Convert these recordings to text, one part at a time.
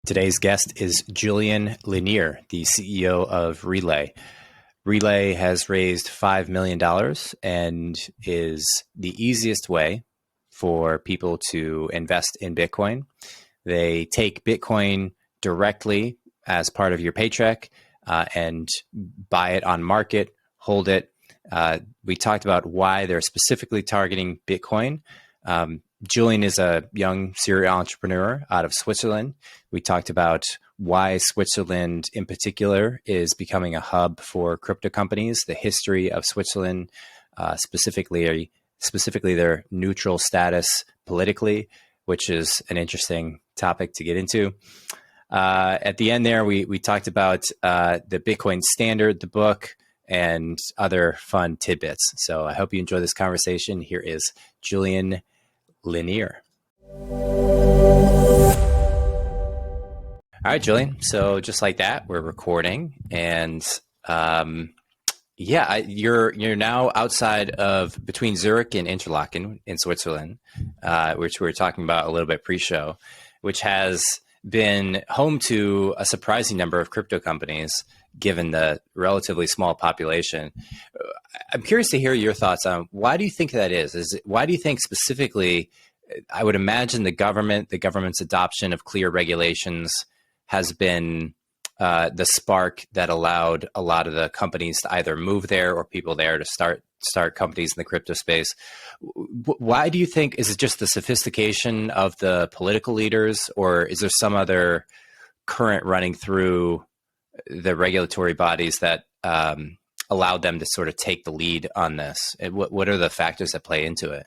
Today's guest is Julian Liniger, the CEO of Relai. Relai has raised $5 million and is the easiest way for people to invest in Bitcoin. They take Bitcoin directly as part of your paycheck and buy it on market, hold it. We talked about why they're specifically targeting Bitcoin. Julian is a young serial entrepreneur out of Switzerland. We talked about why Switzerland in particular is becoming a hub for crypto companies, the history of Switzerland, specifically their neutral status politically, which is an interesting topic to get into. At the end there, we talked about the Bitcoin Standard, the book, and other fun tidbits. So I hope you enjoy this conversation. Here is Julian Liniger. All right, Julian. So just like that, we're recording, and you're now outside of between Zurich and Interlaken in Switzerland, which we were talking about a little bit pre-show, which has been home to a surprising number of crypto companies, given the relatively small population. I'm curious to hear your thoughts on why do you think that is? Why do you think specifically, I would imagine the government's adoption of clear regulations has been the spark that allowed a lot of the companies to either move there or people there to start companies in the crypto space. Why do you think, is it just the sophistication of the political leaders, or is there some other current running through the regulatory bodies that allowed them to sort of take the lead on this? And what are the factors that play into it?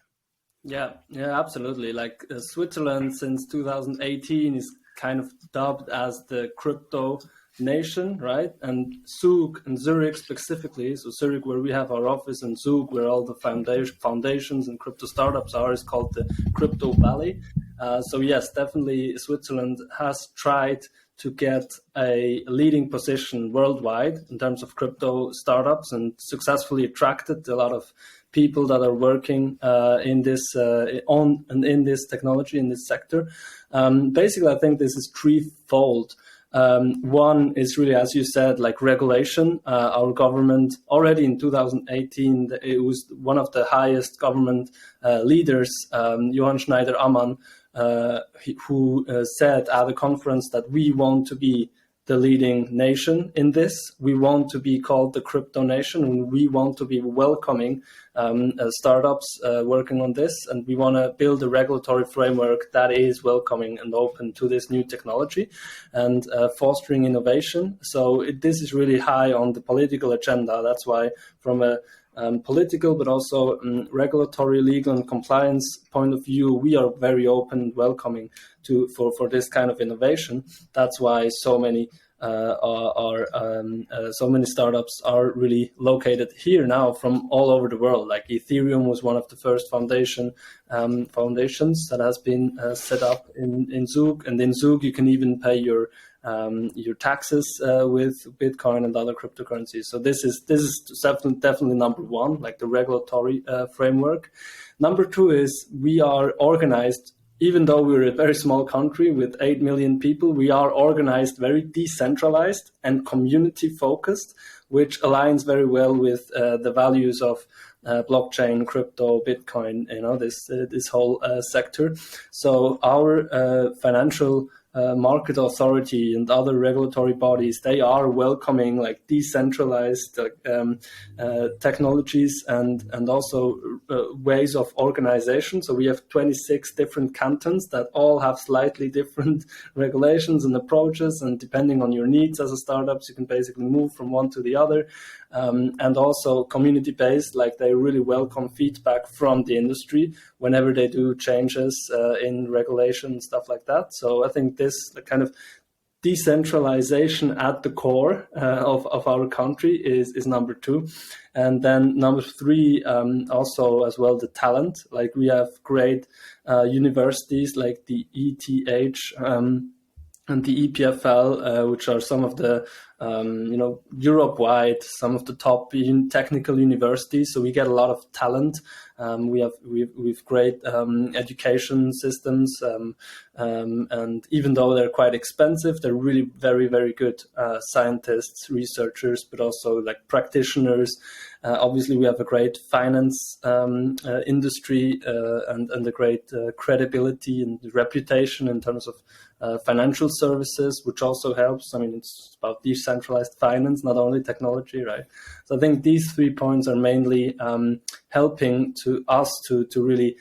Yeah, absolutely. Like Switzerland since 2018 is kind of dubbed as the crypto nation, right? And Zug and Zurich specifically, so Zurich where we have our office and Zug where all the foundations and crypto startups are, is called the Crypto Valley. So yes, definitely Switzerland has tried to get a leading position worldwide in terms of crypto startups and successfully attracted a lot of people that are working in this technology, in this sector. Basically, I think this is threefold. One is really, as you said, like regulation. Our government already in 2018, it was one of the highest government leaders, Johann Schneider-Ammann, who said at a conference that we want to be the leading nation in this. We want to be called the crypto nation, and we want to be welcoming startups working on this, and we want to build a regulatory framework that is welcoming and open to this new technology and fostering innovation. So this is really high on the political agenda. That's why from a political, but also regulatory, legal, and compliance point of view, we are very open and welcoming for this kind of innovation. That's why so many startups are really located here now from all over the world. Like Ethereum was one of the first foundations that has been set up in Zug, and in Zug you can even pay your taxes with Bitcoin and other cryptocurrencies. So this is definitely number one, like the regulatory framework. Number two is we are organized. Even though we're a very small country with 8 million people, we are organized very decentralized and community focused, which aligns very well with the values of blockchain, crypto, Bitcoin, this whole sector. So our financial market authority and other regulatory bodies, they are welcoming like decentralized technologies and also ways of organization. So we have 26 different cantons that all have slightly different regulations and approaches, and depending on your needs as a startup, you can basically move from one to the other. And also community-based, like they really welcome feedback from the industry whenever they do changes in regulation and stuff like that. So I think this kind of decentralization at the core of our country is number two. And then number three, also as well, the talent. Like we have great universities like the ETH and the EPFL, which are some of the Europe-wide, some of the top technical universities. So we get a lot of talent. We've great education systems, and even though they're quite expensive, they're really very, very good scientists, researchers, but also like practitioners. Obviously, we have a great finance industry and a great credibility and reputation in terms of financial services, which also helps. I mean, it's about decentralized finance, not only technology, right? So I think these 3 points are mainly helping to us to really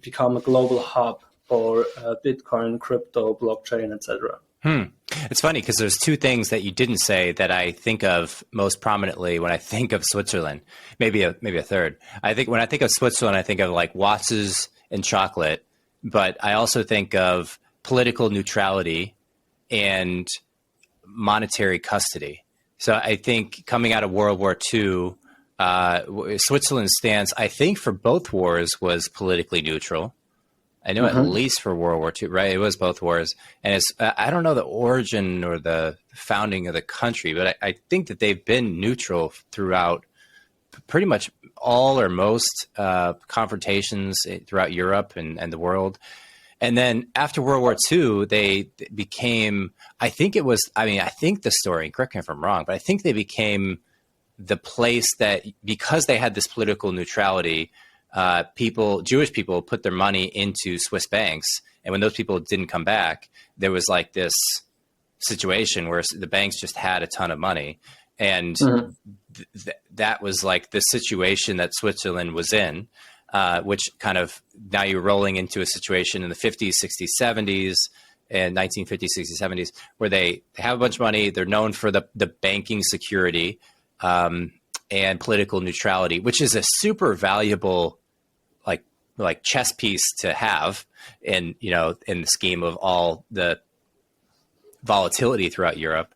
become a global hub for Bitcoin, crypto, blockchain, etc. It's funny because there's two things that you didn't say that I think of most prominently when I think of Switzerland. Maybe a third. I think when I think of Switzerland, I think of like Watsons and chocolate, but I also think of political neutrality and monetary custody. So I think coming out of World War II, Switzerland's stance, I think for both wars, was politically neutral. I know at least for World War II, right? It was both wars. And it's, I don't know the origin or the founding of the country, but I think that they've been neutral throughout pretty much all or most confrontations throughout Europe and the world. And then after World War II, they became, I think the story, correct me if I'm wrong, but I think they became the place that, because they had this political neutrality, Jewish people put their money into Swiss banks. And when those people didn't come back, there was like this situation where the banks just had a ton of money. And that was like the situation that Switzerland was in, which kind of, now you're rolling into a situation in the 50s, 60s, 70s, and 1950s, 60s, 70s, where they have a bunch of money. They're known for the banking security and political neutrality, which is a super valuable like chess piece to have in the scheme of all the volatility throughout Europe.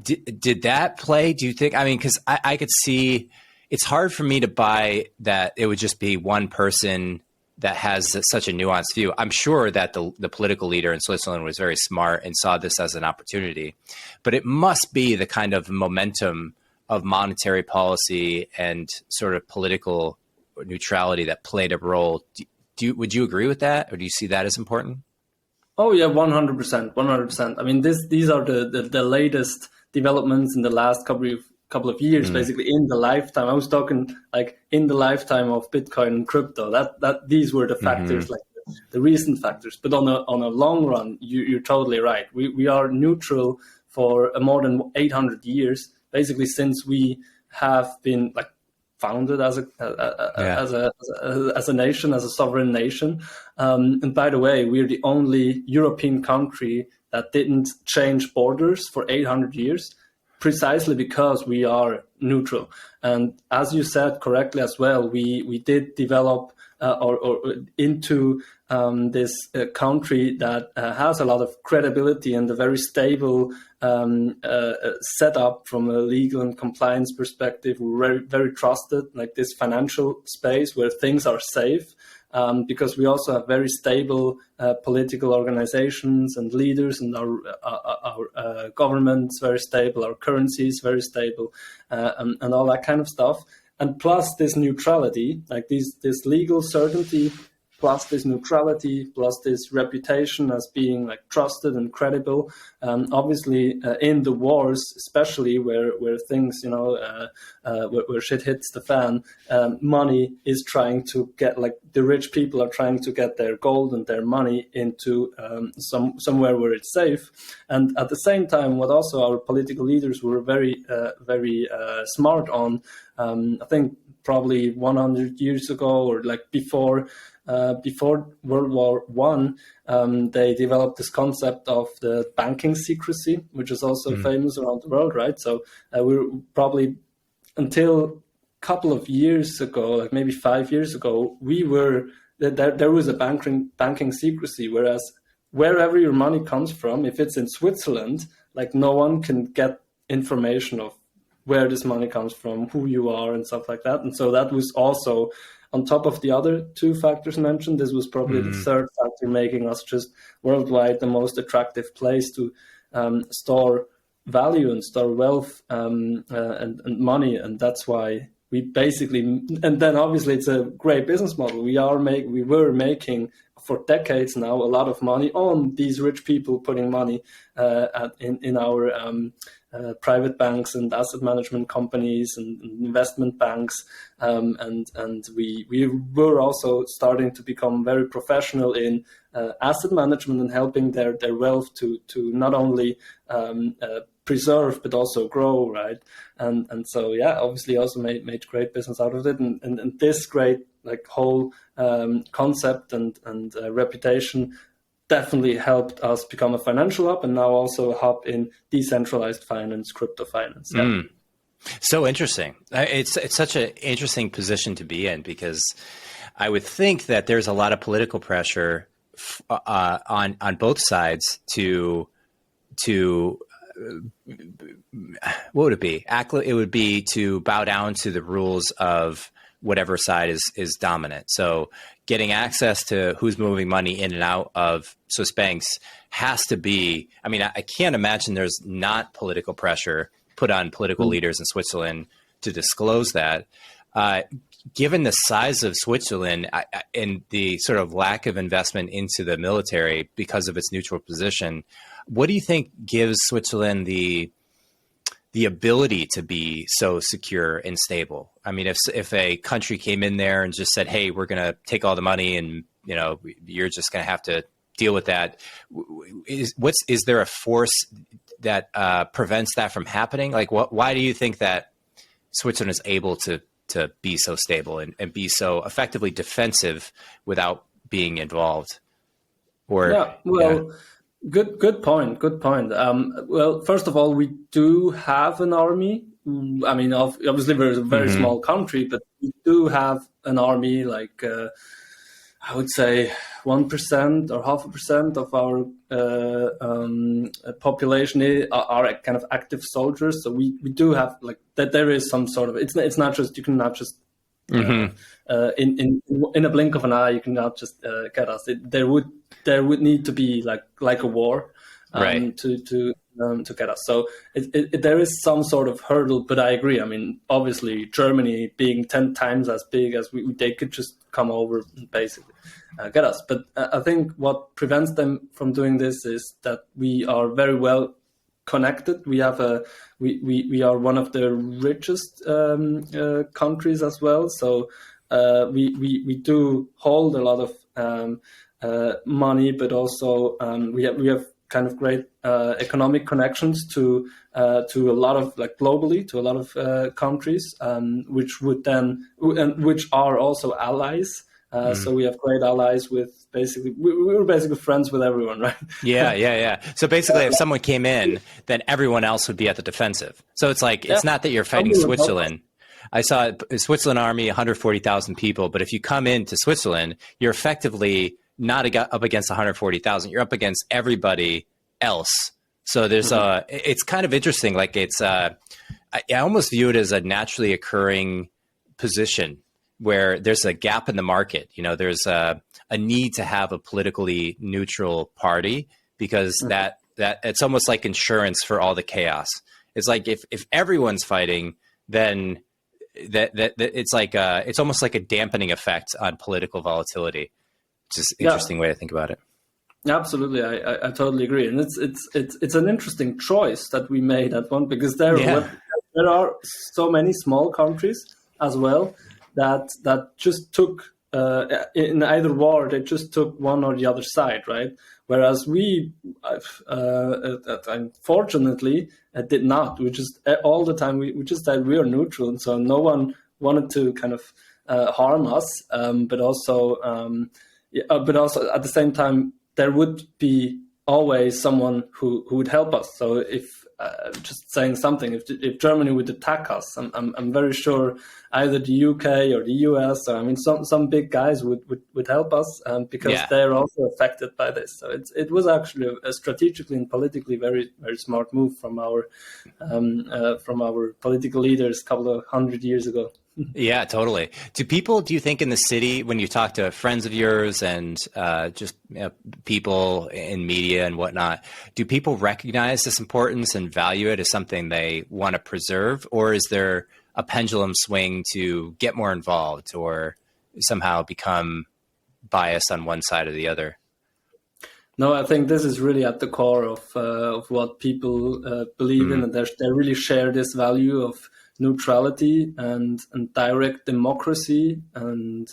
Did that play, do you think? I mean, because I could see, it's hard for me to buy that it would just be one person that has such a nuanced view. I'm sure that the political leader in Switzerland was very smart and saw this as an opportunity, but it must be the kind of momentum of monetary policy and sort of political neutrality that played a role. Would you agree with that, or do you see that as important? Oh yeah, 100%, 100%. I mean, these are the latest developments in the last couple of years, basically in the lifetime. I was talking like in the lifetime of Bitcoin and crypto. That these were the factors, like the recent factors. But on a long run, you're totally right. We are neutral for more than 800 years, basically since we have been like founded as a nation, as a sovereign nation. And by the way, we're the only European country that didn't change borders for 800 years, precisely because we are neutral. And as you said correctly as well, we did develop or into this country that has a lot of credibility and a very stable setup from a legal and compliance perspective. We're very, very trusted, like this financial space where things are safe, because we also have very stable political organizations and leaders, and our government's very stable, our currency is very stable, and all that kind of stuff. And plus this neutrality, like this legal certainty, plus this neutrality, plus this reputation as being like trusted and credible. Obviously, in the wars, especially where things, where shit hits the fan, money is trying to get, like the rich people are trying to get their gold and their money into somewhere where it's safe. And at the same time, what also our political leaders were very smart on, I think probably 100 years ago, or like before World War One, they developed this concept of the banking secrecy, which is also famous around the world, right? So we're probably, until a couple of years ago, like maybe 5 years ago, there was a banking secrecy, whereas wherever your money comes from, if it's in Switzerland, like no one can get information of where this money comes from, who you are, and stuff like that. And so that was also on top of the other two factors mentioned. This was probably the third factor making us just worldwide the most attractive place to store value and store wealth and money. And that's why we basically, and then obviously it's a great business model. We were making for decades now a lot of money on these rich people putting money in our private banks and asset management companies and investment banks, and we were also starting to become very professional in asset management and helping their wealth to not only preserve but also grow, right? And so obviously also made great business out of it, and this great whole concept and reputation definitely helped us become a financial hub, and now also a hub in decentralized finance, crypto finance. Yeah. So interesting. It's such an interesting position to be in, because I would think that there's a lot of political pressure on both sides to what would it be? It would be to bow down to the rules of whatever side is dominant. So getting access to who's moving money in and out of Swiss banks has to be, I mean, I can't imagine there's not political pressure put on political leaders in Switzerland to disclose that. Given the size of Switzerland and the sort of lack of investment into the military because of its neutral position, what do you think gives Switzerland the ability to be so secure and stable? I mean, if a country came in there and just said, "Hey, we're going to take all the money, and you're just going to have to deal with that," is there a force that prevents that from happening? Like, why do you think that Switzerland is able to be so stable and be so effectively defensive without being involved? Good point. Well, first of all, we do have an army. I mean, obviously we're a very small country, but we do have an army. I would say 1% or 0.5% of our population are kind of active soldiers. So we do have that. There is some sort of, it's not just, you cannot just in a blink of an eye, you cannot just get us. There would need to be like a war right. to get us. So there is some sort of hurdle, but I agree. I mean, obviously Germany being 10 times as big as they could just come over and basically get us. But I think what prevents them from doing this is that we are very well connected. We have we are one of the richest countries as well. So we do hold a lot of money, but also we have kind of great economic connections to a lot of globally to a lot of countries, which are also allies. So we have great allies with we're basically friends with everyone, right? Yeah. So basically, if someone came in, then everyone else would be at the defensive. So it's it's not that you're fighting Switzerland. I saw a Switzerland army, 140,000 people, but if you come into Switzerland, you're effectively not up against 140,000. You're up against everybody else. So there's it's kind of interesting. I almost view it as a naturally occurring position where there's a gap in the market. There's a need to have a politically neutral party because that it's almost like insurance for all the chaos. It's like if everyone's fighting, then that it's almost like a dampening effect on political volatility. Just interesting way to think about it. Absolutely, I totally agree, and it's an interesting choice that we made at one, because there are so many small countries as well that just took in either war, they just took one or the other side, right? Whereas we, unfortunately, did not. We just all the time we just said we are neutral, and so no one wanted to kind of harm us, but also at the same time there would be always someone who would help us. So if just saying something, if Germany would attack us, I'm very sure either the UK or the US, or some big guys would help us because they're also affected by this. So it was actually a strategically and politically very, very smart move from our political leaders a couple of 100 years ago. Yeah, totally. Do you think in the city, when you talk to friends of yours and just people in media and whatnot, do people recognize this importance and value it as something they want to preserve? Or is there a pendulum swing to get more involved or somehow become biased on one side or the other? No, I think this is really at the core of what people believe in, and they really share this value of neutrality and direct democracy and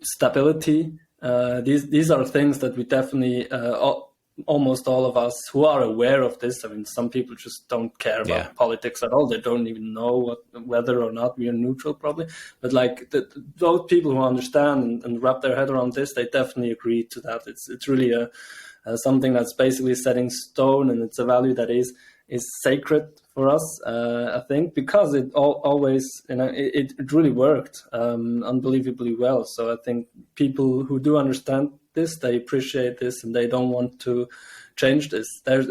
stability. These are things that we definitely almost all of us who are aware of this. I mean, some people just don't care about politics at all. They don't even know whether or not we are neutral, probably. But like those people who understand and wrap their head around this, they definitely agree to that. It's really something that's basically set in stone, and it's a value that is sacred for us. I think because it always, it really worked unbelievably well. So I think people who do understand this, they appreciate this, and they don't want to change this. There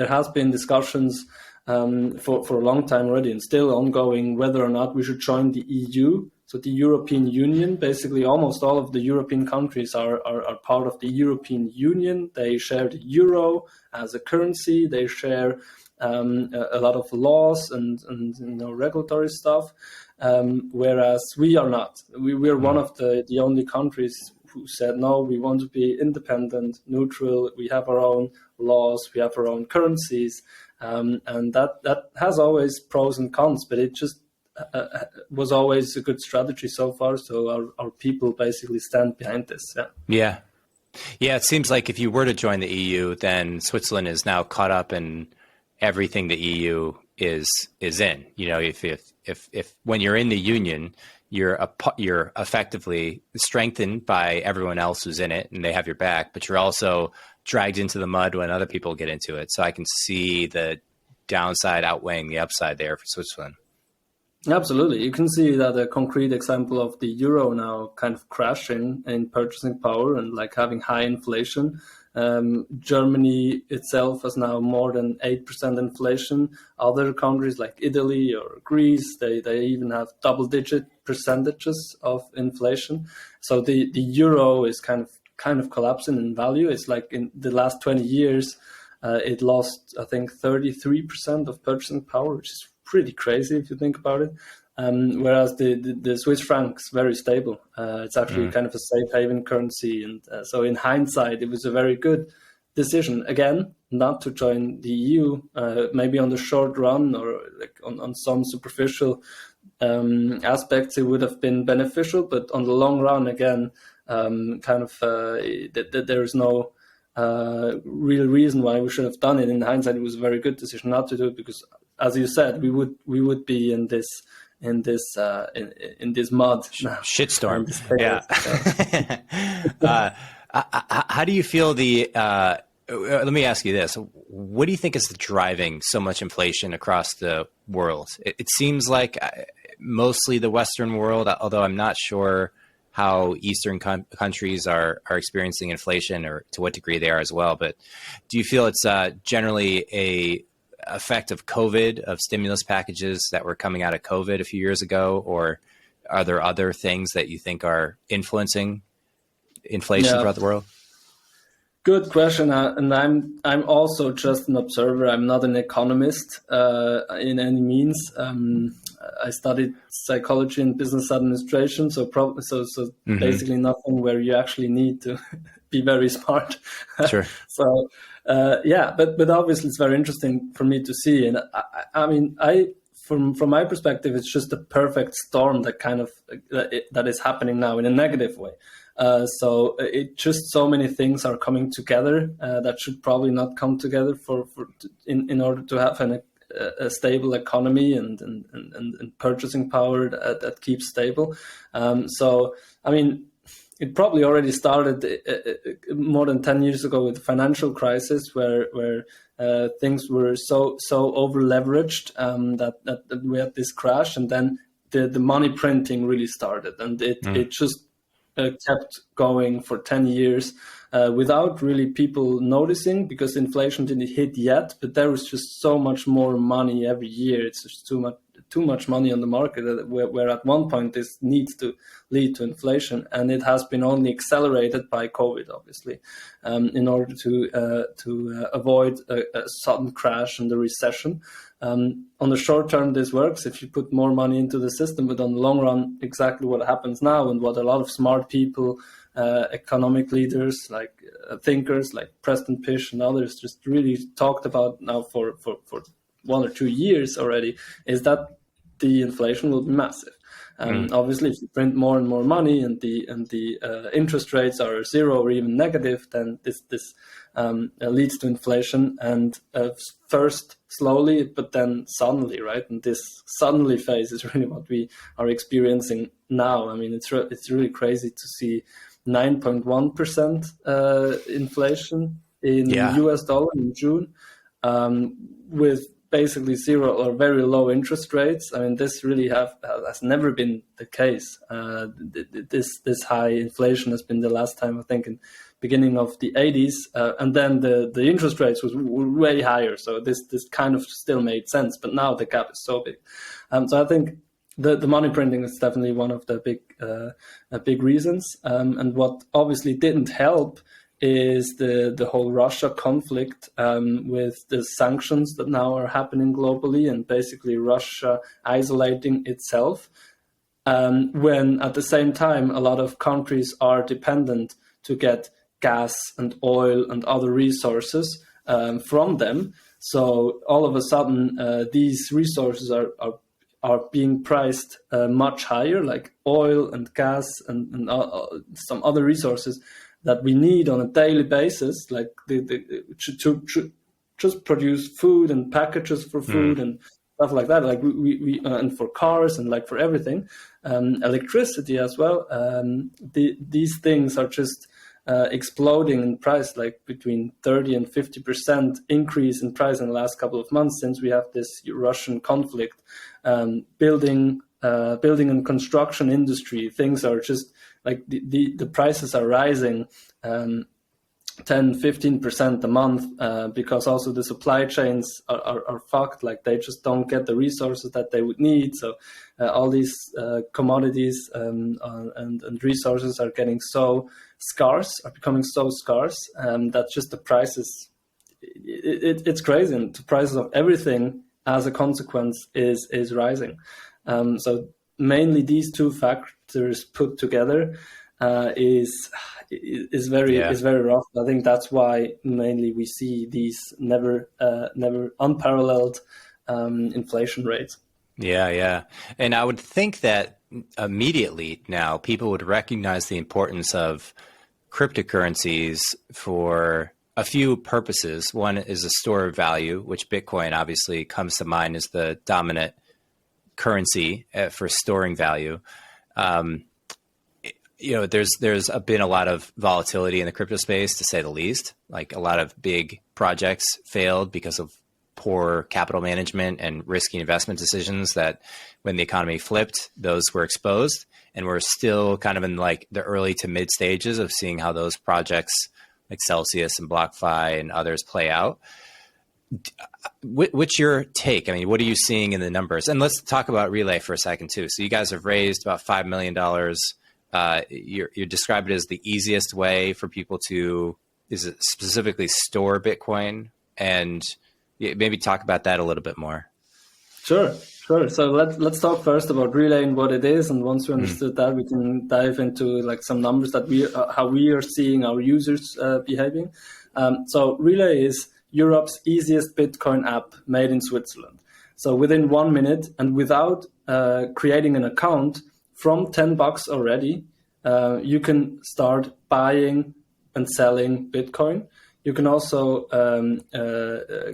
has been discussions for a long time already, and still ongoing, whether or not we should join the EU, so the European Union. Basically, almost all of the European countries are part of the European Union. They share the euro as a currency. They share a lot of laws and regulatory stuff, whereas we are not. We are one of the only countries who said, no, we want to be independent, neutral. We have our own laws, we have our own currencies, and that has always pros and cons, but it just was always a good strategy so far. So our people basically stand behind this. Yeah. It seems like if you were to join the EU, then Switzerland is now caught up in everything the EU is in. If when you're in the union, you're effectively strengthened by everyone else who's in it, and they have your back, but you're also dragged into the mud when other people get into it. So I can see the downside outweighing the upside there for Switzerland. Absolutely. You can see that a concrete example of the euro now kind of crashing in purchasing power and like having high inflation. Germany itself has now more than 8% inflation. Other countries like Italy or Greece, they even have double-digit percentages of inflation. So the euro is kind of collapsing in value. It's like in the last 20 years, it lost, I think, 33% of purchasing power, which is pretty crazy if you think about it. Whereas the Swiss franc's very stable. It's actually kind of a safe haven currency. And so in hindsight, it was a very good decision. Again, not to join the EU, maybe on the short run or like on some superficial aspects, it would have been beneficial. But on the long run, again, there's no real reason why we should have done it. In hindsight, it was a very good decision not to do it because, as you said, we would be in this mud shitstorm. How do you feel let me ask you this. What do you think is driving so much inflation across the world? It seems like mostly the Western world, although I'm not sure how Eastern countries are experiencing inflation or to what degree they are as well. But do you feel it's generally a effect of COVID, of stimulus packages that were coming out of COVID a few years ago, or are there other things that you think are influencing inflation throughout the world? Good question, and I'm also just an observer. I'm not an economist in any means. I studied psychology and business administration, so basically nothing where you actually need to be very smart. Sure. So but obviously it's very interesting for me to see, and I mean, from my perspective, it's just a perfect storm that is happening now in a negative way. So it just so many things are coming together that should probably not come together in order to have a stable economy and purchasing power that keeps stable. So I mean, it probably already started more than 10 years ago with the financial crisis, where things were so over leveraged that we had this crash, and then the money printing really started, and it just kept going for 10 years without really people noticing, because inflation didn't hit yet, but there was just so much more money every year. It's just too much money on the market, where at one point this needs to lead to inflation, and it has been only accelerated by COVID, obviously, in order to avoid a sudden crash and a recession. On the short term, this works if you put more money into the system, but on the long run, exactly what happens now and what a lot of smart people, economic leaders, like thinkers like Preston Pysh and others just really talked about now for 1 or 2 years already, is that the inflation will be massive. Obviously, if you print more and more money and the interest rates are zero or even negative, then this leads to inflation, and first slowly, but then suddenly, right? And this suddenly phase is really what we are experiencing now. I mean, it's really crazy to see 9.1% inflation in US dollar in June, with basically zero or very low interest rates. I mean, this really has never been the case. This high inflation has been the last time, I think, in beginning of the 80s, and then the interest rates were way higher. So this kind of still made sense, but now the gap is so big. So I think the money printing is definitely one of the big reasons. And what obviously didn't help is the whole Russia conflict, with the sanctions that now are happening globally, and basically Russia isolating itself, when at the same time a lot of countries are dependent to get gas and oil and other resources from them. So all of a sudden, these resources are being priced much higher, like oil and gas and some other resources that we need on a daily basis, like to just produce food and packages for food and stuff like that, like we and for cars and like for everything, electricity as well. These things are just exploding in price, like between 30 and 50% increase in price in the last couple of months since we have this Russian conflict. Building and construction industry, things are just like the prices are rising 10-15% a month, because also the supply chains are fucked. Like they just don't get the resources that they would need. So all these commodities and resources are getting so scarce, are becoming so scarce, that just the prices, it's crazy. And the prices of everything as a consequence is rising. So mainly these two factors put together is very rough. I think that's why mainly we see these never unparalleled inflation rates. Yeah. And I would think that immediately now people would recognize the importance of cryptocurrencies for a few purposes. One is a store of value, which Bitcoin obviously comes to mind as the dominant currency for storing value. There's been a lot of volatility in the crypto space, to say the least. Like a lot of big projects failed because of poor capital management and risky investment decisions that when the economy flipped, those were exposed. And we're still kind of in like the early to mid stages of seeing how those projects like Celsius and BlockFi and others play out. What's your take? I mean, what are you seeing in the numbers? And let's talk about Relai for a second too. So you guys have raised about $5 million. You describe it as the easiest way for people to, is it specifically store Bitcoin? And maybe talk about that a little bit more. Sure. So let's talk first about Relai and what it is, and once we understood that, we can dive into like some numbers that how we are seeing our users behaving. So Relai is Europe's easiest Bitcoin app made in Switzerland. So within 1 minute and without creating an account, from $10 already, you can start buying and selling Bitcoin. You can also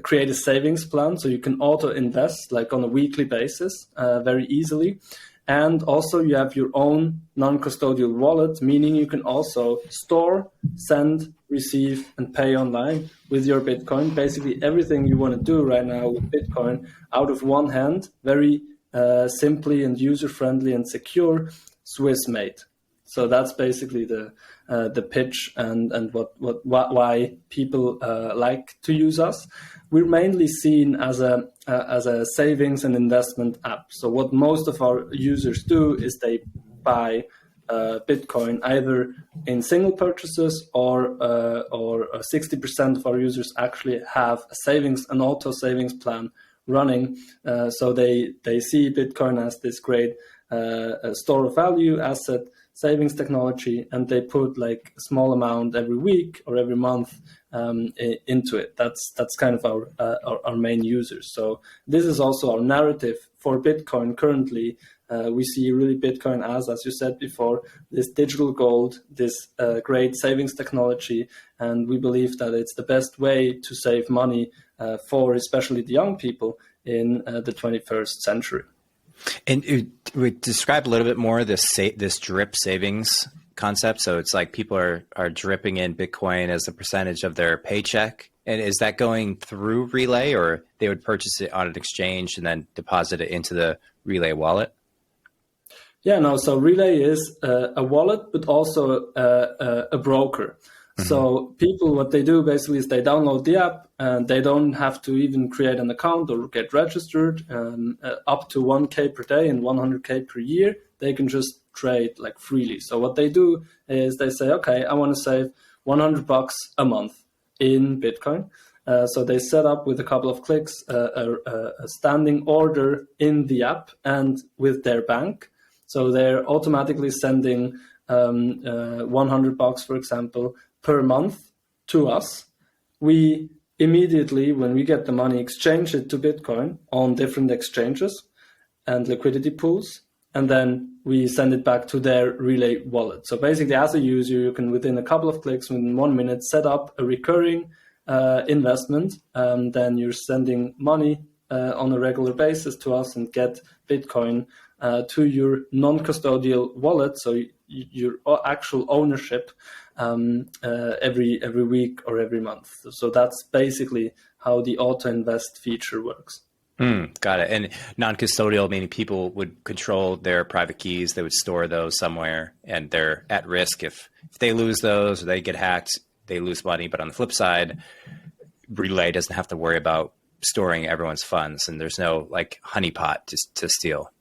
create a savings plan, so you can auto invest like on a weekly basis very easily. And also you have your own non-custodial wallet, meaning you can also store, send, receive, and pay online with your Bitcoin. Basically everything you want to do right now with Bitcoin out of one hand, very simply and user-friendly and secure, Swiss-made. So that's basically the the pitch and why people like to use us. We're mainly seen as a savings and investment app. So what most of our users do is they buy Bitcoin either in single purchases or 60% of our users actually have an auto savings plan running. So they see Bitcoin as this great store of value asset, savings technology, and they put like a small amount every week or every month into it. That's kind of our main users. So this is also our narrative for Bitcoin currently. We see really Bitcoin as you said before, this digital gold, this great savings technology, and we believe that it's the best way to save money for especially the young people in the 21st century. And we describe a little bit more this drip savings concept. So it's like people are dripping in Bitcoin as a percentage of their paycheck. And is that going through Relai, or they would purchase it on an exchange and then deposit it into the Relai wallet? Yeah, no. So Relai is a wallet, but also a broker. Mm-hmm. So people, what they do basically is they download the app and they don't have to even create an account or get registered. Up to 1K per day and 100K per year, they can just trade like freely. So what they do is they say, okay, I want to save $100 a month in Bitcoin. So they set up with a couple of clicks a standing order in the app and with their bank. So they're automatically sending $100, for example, per month to us. We immediately, when we get the money, exchange it to Bitcoin on different exchanges and liquidity pools, and then we send it back to their Relai wallet. So basically, as a user, you can, within a couple of clicks, within 1 minute, set up a recurring investment, and then you're sending money on a regular basis to us and get Bitcoin to your non-custodial wallet, so your actual ownership every week or every month. So that's basically how the auto invest feature works. Got it. And non-custodial, meaning people would control their private keys. They would store those somewhere, and they're at risk if they lose those or they get hacked, they lose money. But on the flip side, Relai doesn't have to worry about storing everyone's funds, and there's no like honeypot to steal.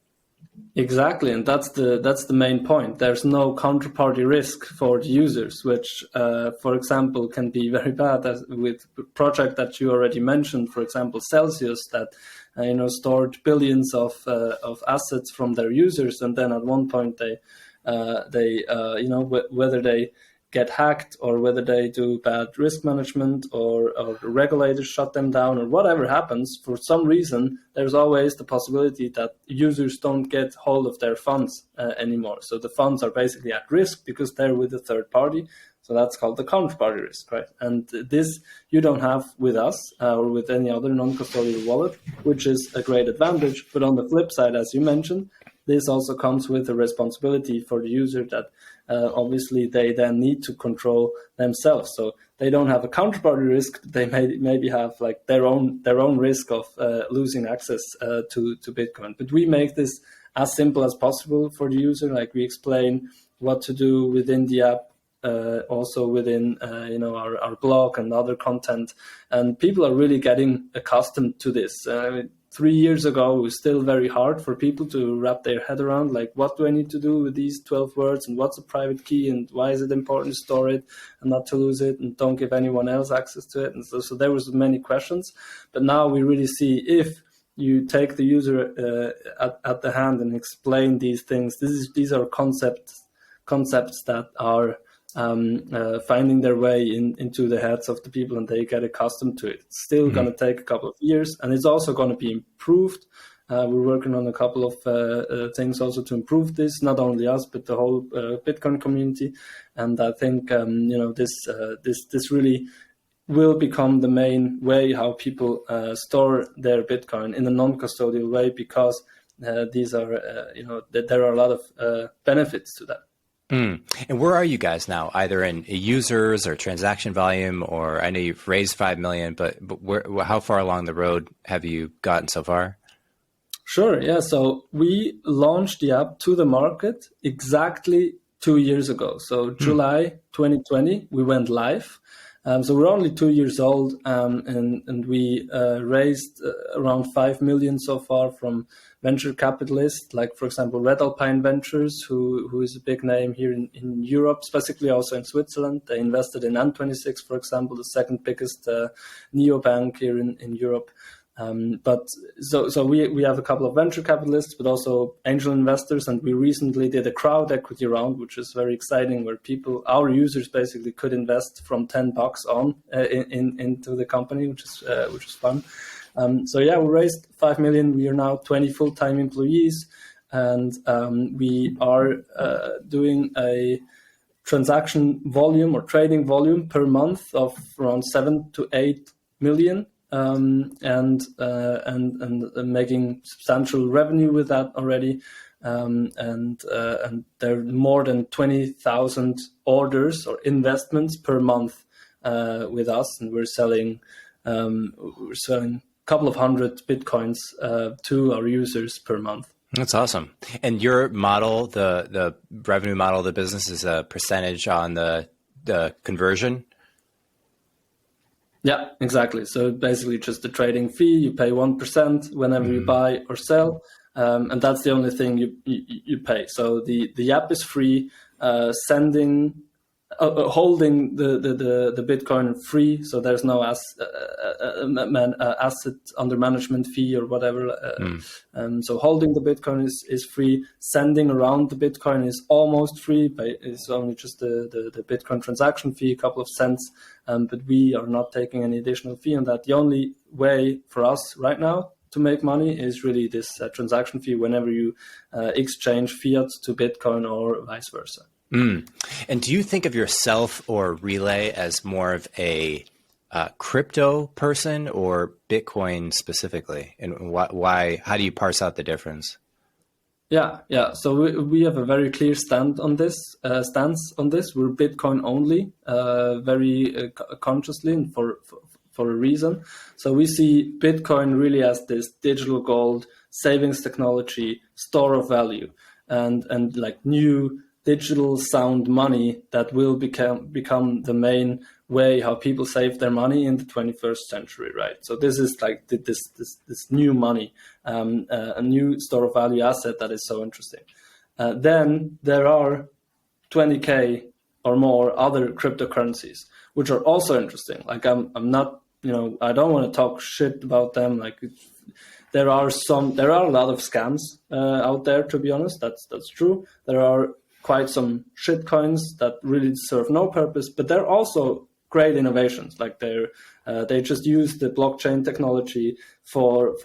Exactly, and that's the main point. There's no counterparty risk for the users, which, for example, can be very bad with a project that you already mentioned. For example, Celsius, that stored billions of assets from their users, and then at one point they whether they get hacked or whether they do bad risk management or the regulators shut them down or whatever happens, for some reason, there's always the possibility that users don't get hold of their funds anymore. So the funds are basically at risk because they're with a third party. So that's called the counterparty risk, right? And this you don't have with us or with any other non-custodial wallet, which is a great advantage. But on the flip side, as you mentioned, this also comes with a responsibility for the user that obviously they then need to control themselves. So they don't have a counterparty risk. They maybe have like their own risk of losing access to Bitcoin. But we make this as simple as possible for the user. Like we explain what to do within the app, also within our blog and other content. And people are really getting accustomed to this. 3 years ago, it was still very hard for people to wrap their head around, like, what do I need to do with these 12 words, and what's a private key, and why is it important to store it and not to lose it, and don't give anyone else access to it. And so there was many questions. But now we really see, if you take the user at the hand and explain these things, these are concepts that are finding their way into the heads of the people, and they get accustomed to it. It's still going to take a couple of years, and it's also going to be improved. We're working on a couple of things also to improve this, not only us, but the whole Bitcoin community. And I think this really will become the main way how people store their Bitcoin in a non-custodial way, because these are there are a lot of benefits to that. And where are you guys now, either in users or transaction volume, or I know you've raised 5 million, but how far along the road have you gotten so far? Sure. Yeah. So we launched the app to the market exactly 2 years ago. So July 2020, we went live. So we're only 2 years old, and we raised around 5 million so far from venture capitalists, like, for example, Red Alpine Ventures, who is a big name here in Europe, specifically also in Switzerland. They invested in N26, for example, the second biggest neobank here in Europe. But we have a couple of venture capitalists, but also angel investors, and we recently did a crowd equity round, which is very exciting, where our users basically could invest from $10 on into the company, which is fun. We raised 5 million. We are now 20 full-time employees, and we are doing a transaction volume or trading volume per month of around 7 to 8 million. And making substantial revenue with that already, and there are more than 20,000 orders or investments per month with us, and we're selling a couple of hundred Bitcoins to our users per month. That's awesome. And your model, the revenue model of the business, is a percentage on the conversion? Yeah, exactly. So basically just the trading fee, you pay 1% whenever you buy or sell, and that's the only thing you pay. So the app is free, holding the Bitcoin free, so there's no asset under management fee or whatever. So holding the Bitcoin is free. Sending around the Bitcoin is almost free, but it's only just the Bitcoin transaction fee, a couple of cents. But we are not taking any additional fee on that. The only way for us right now to make money is really this transaction fee whenever you exchange fiat to Bitcoin or vice versa. And do you think of yourself or Relai as more of a crypto person or Bitcoin specifically? And why? How do you parse out the difference? Yeah. So we have a very clear stance on this. We're Bitcoin only, very consciously, and for a reason. So we see Bitcoin really as this digital gold, savings technology, store of value, and like new digital sound money that will become the main way how people save their money in the 21st century, right? So this is like this new money, a new store of value asset that is so interesting. Then there are 20K or more other cryptocurrencies, which are also interesting. Like I'm not, I don't want to talk shit about them. Like there are a lot of scams out there, to be honest. That's true. There are quite some shit coins that really serve no purpose, but they're also great innovations. Like they just use the blockchain technology for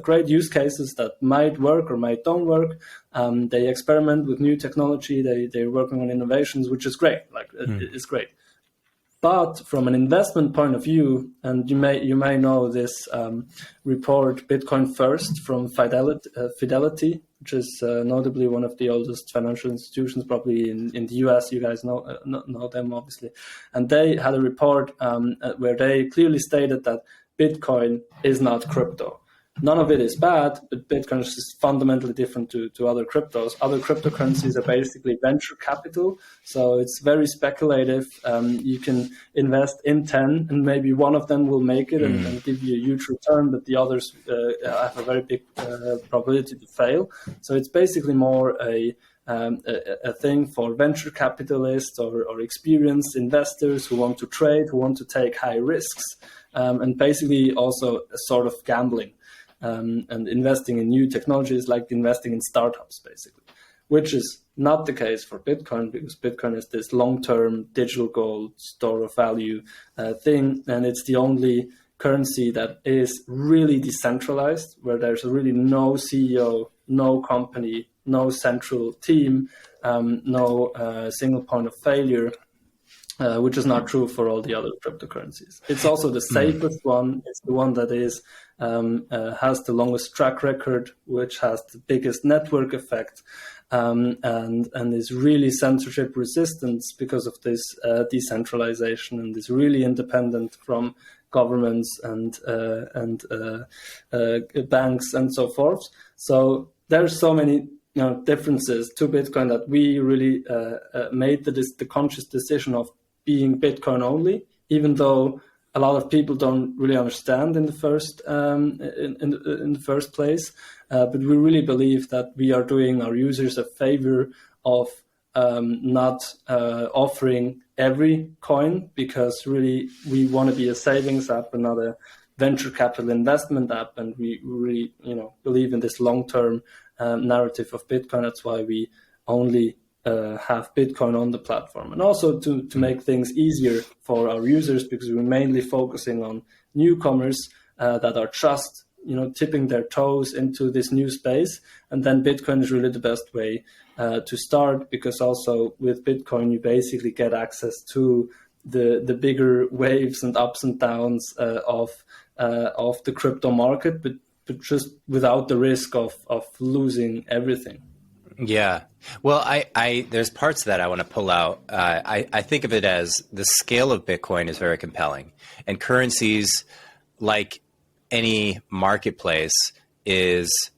great use cases that might work or might don't work. They experiment with new technology. They're working on innovations, which is great. Like it's great. But from an investment point of view, and you may know this report, Bitcoin First, from Fidelity, which is notably one of the oldest financial institutions, probably in the US. You guys know them, obviously. And they had a report where they clearly stated that Bitcoin is not crypto. None of it is bad, but Bitcoin is just fundamentally different to other cryptos. Other cryptocurrencies are basically venture capital, so it's very speculative. You can invest in 10, and maybe one of them will make it and give you a huge return, but the others have a very big probability to fail. So it's basically more a thing for venture capitalists or experienced investors who want to trade, who want to take high risks, and basically also a sort of gambling. And investing in new technologies, like investing in startups, basically, which is not the case for Bitcoin, because Bitcoin is this long-term digital gold store of value thing, and it's the only currency that is really decentralized, where there's really no CEO, no company, no central team, no single point of failure, which is not true for all the other cryptocurrencies. It's also the safest one. It's the one that is has the longest track record, which has the biggest network effect, and is really censorship resistant because of this decentralization, and is really independent from governments and banks and so forth. So there's so many differences to Bitcoin that we really made the conscious decision of being Bitcoin only, even though a lot of people don't really understand in the first in the first place. But we really believe that we are doing our users a favor of not offering every coin, because really we want to be a savings app and not a venture capital investment app, and we really believe in this long-term narrative of Bitcoin. That's why we only have Bitcoin on the platform, and also to make things easier for our users, because we're mainly focusing on newcomers that are just tipping their toes into this new space. And then Bitcoin is really the best way to start, because also with Bitcoin you basically get access to the bigger waves and ups and downs of the crypto market, but just without the risk of losing everything. Yeah. Well, I there's parts of that I want to pull out. I think of it as the scale of Bitcoin is very compelling, and currencies, like any marketplace, is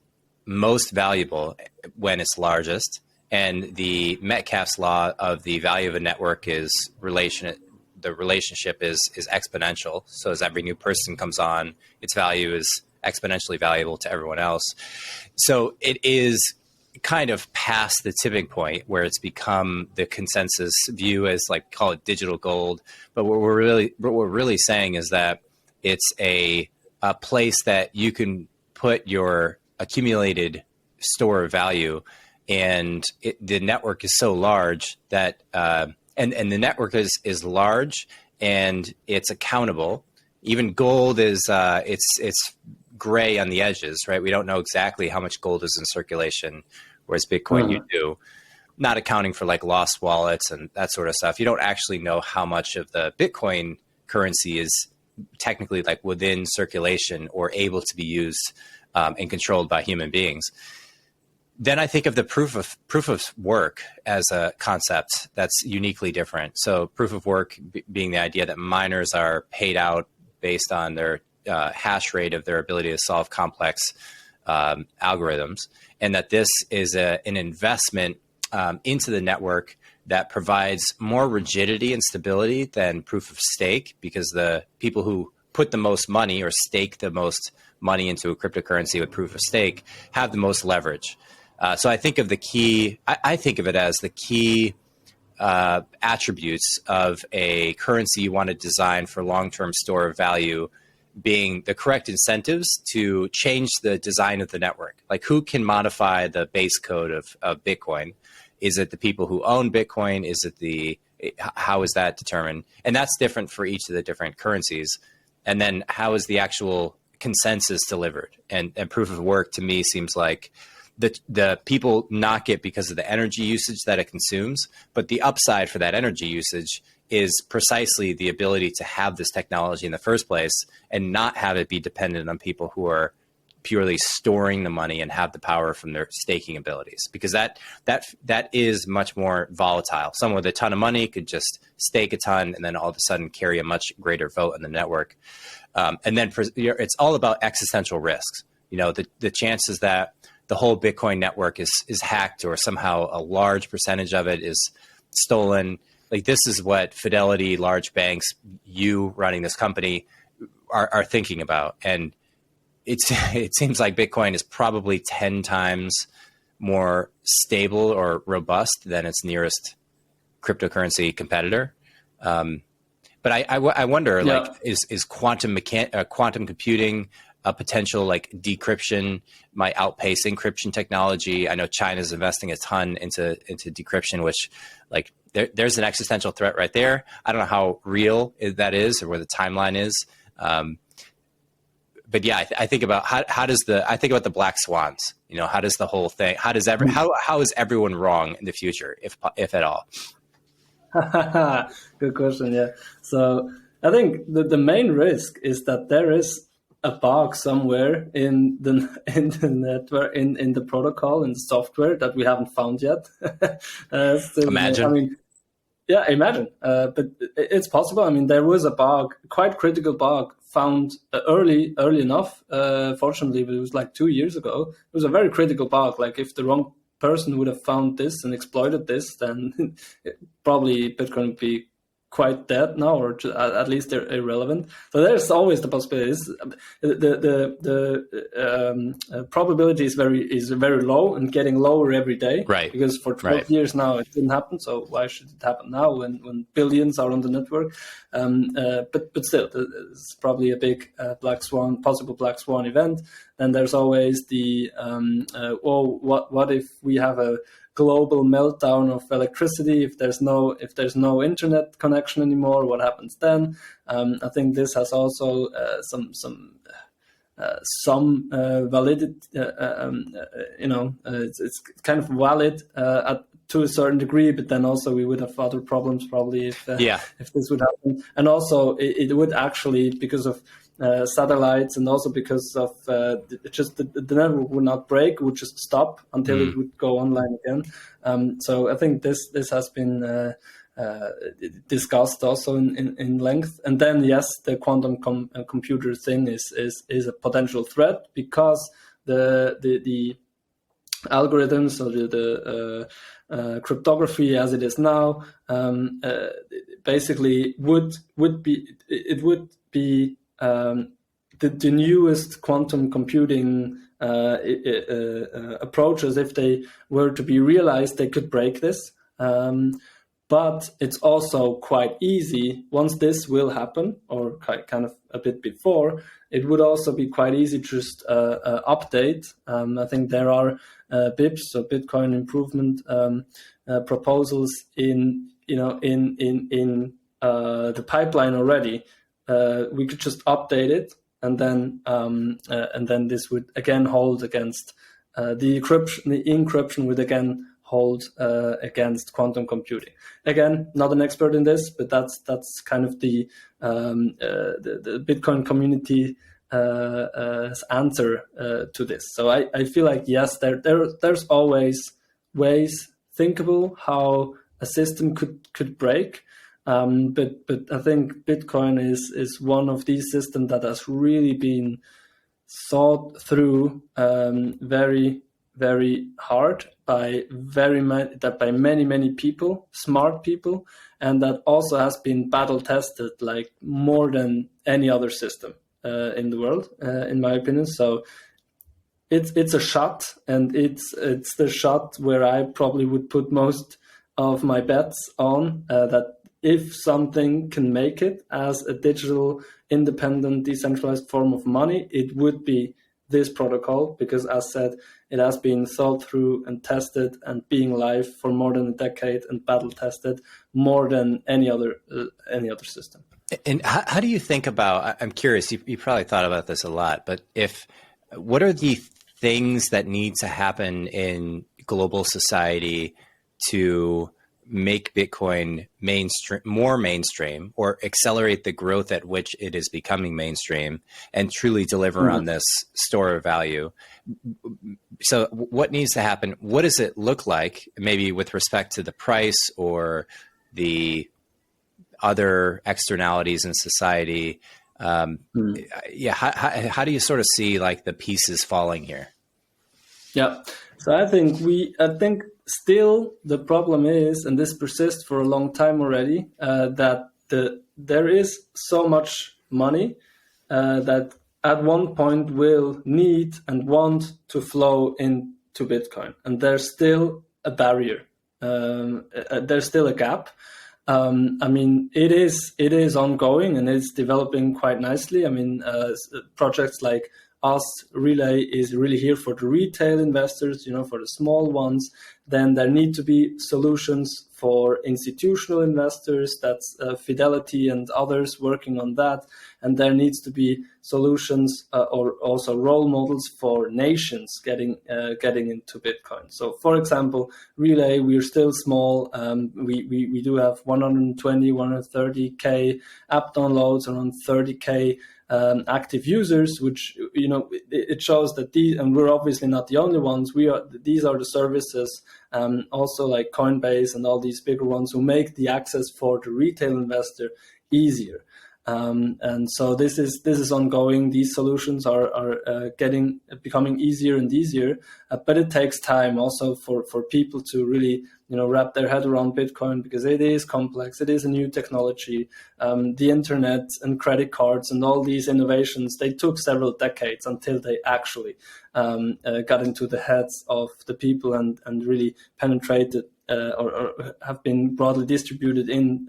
most valuable when it's largest. And the Metcalfe's law of the value of a network is the relationship is exponential. So as every new person comes on, its value is exponentially valuable to everyone else. So it is kind of past the tipping point where it's become the consensus view as, like, call it digital gold. But what we're really saying is that it's a place that you can put your accumulated store of value, and the network is so large that and the network is large and it's accountable. Even gold is it's gray on the edges, right? We don't know exactly how much gold is in circulation, whereas Bitcoin you do. Not accounting for like lost wallets and that sort of stuff. You don't actually know how much of the Bitcoin currency is technically like within circulation or able to be used and controlled by human beings. Then I think of the proof of work as a concept that's uniquely different. So proof of work being the idea that miners are paid out based on their hash rate of their ability to solve complex algorithms, and that this is an investment into the network that provides more rigidity and stability than proof of stake, because the people who put the most money or stake the most money into a cryptocurrency with proof of stake have the most leverage. So I think of I think of it as the key attributes of a currency you want to design for long-term store of value being the correct incentives to change the design of the network. Like, who can modify the base code of Bitcoin? Is it the people who own Bitcoin? How is that determined? And that's different for each of the different currencies. And then how is the actual consensus delivered? And proof of work to me seems like the people knock it because of the energy usage that it consumes, but the upside for that energy usage is precisely the ability to have this technology in the first place and not have it be dependent on people who are purely storing the money and have the power from their staking abilities, because that is much more volatile. Someone with a ton of money could just stake a ton and then all of a sudden carry a much greater vote in the network. And then it's all about existential risks. The chances that the whole Bitcoin network is hacked, or somehow a large percentage of it is stolen. Like, this is what Fidelity, large banks, you running this company are thinking about. And it seems like Bitcoin is probably 10 times more stable or robust than its nearest cryptocurrency competitor. But I wonder, like, is quantum computing a potential, like, decryption might outpace encryption technology? I know China's investing a ton into decryption, which, like, there's an existential threat right there. I don't know how real that is or where the timeline is. But yeah, I think about I think about the black swans. How does the whole thing? How is everyone wrong in the future, if at all? Good question. Yeah. So I think the main risk is that there is a bug somewhere in the network, in the protocol, in the software that we haven't found yet. Imagine. Imagine. But it's possible. I mean, there was a bug, quite critical bug, found early enough. Fortunately, it was like 2 years ago. It was a very critical bug. Like, if the wrong person would have found this and exploited this, then probably Bitcoin would be quite dead now, or at least they're irrelevant. So there's always the possibility. The probability is very low and getting lower every day. Right. Because for 12 years now it didn't happen. So why should it happen now when billions are on the network? But still, it's probably a big possible black swan event. Then there's always the what if we have a global meltdown of electricity, if there's no internet connection anymore, what happens then? I think this has also some validity. It's kind of valid to a certain degree, but then also we would have other problems probably if this would happen. And also it would actually, because of satellites, and also because of the network would not break, it would just stop until it would go online again. So I think this has been discussed also in length. And then yes, the quantum computer thing is a potential threat, because the algorithms or the cryptography as it is now basically would be the newest quantum computing approaches. If they were to be realized, they could break this. But it's also quite easy, once this will happen, or kind of a bit before, it would also be quite easy to just update. I think there are BIPs, so Bitcoin improvement proposals in the pipeline already. We could just update it, and then this would again hold against the encryption. The encryption would again hold against quantum computing. Again, not an expert in this, but that's kind of the Bitcoin community answer to this. So I feel like yes, there's always ways thinkable how a system could break. But I think Bitcoin is one of these systems that has really been thought through very, very hard by many people, smart people, and that also has been battle tested like more than any other system in the world, in my opinion. So it's a shot, and it's the shot where I probably would put most of my bets on, that if something can make it as a digital, independent, decentralized form of money, it would be this protocol, because as said, it has been thought through and tested and being live for more than a decade and battle tested more than any other system. And how do you think about, I'm curious, you probably thought about this a lot, but what are the things that need to happen in global society to make Bitcoin more mainstream, or accelerate the growth at which it is becoming mainstream, and truly deliver on this store of value? So what needs to happen? What does it look like, maybe with respect to the price or the other externalities in society? How do you sort of see like the pieces falling here? Yeah, so I think still the problem is, and this persists for a long time already, that there is so much money that at one point will need and want to flow into Bitcoin, and there's still a barrier. There's still a gap. I mean, it is ongoing and it's developing quite nicely. I mean, projects like us, Relai, is really here for the retail investors, for the small ones. Then there need to be solutions for institutional investors. That's Fidelity and others working on that. And there needs to be solutions or also role models for nations getting into Bitcoin. So, for example, Relai, we're still small. We do have 130K app downloads, around 30K active users, which it shows that and we're obviously not the only ones. These are the services, also like Coinbase and all these bigger ones, who make the access for the retail investor easier. And so this is ongoing. These solutions are becoming easier and easier, but it takes time also for people to really wrap their head around Bitcoin, because it is complex. It is a new technology. The internet and credit cards and all these innovations, they took several decades until they actually got into the heads of the people and really penetrated or have been broadly distributed in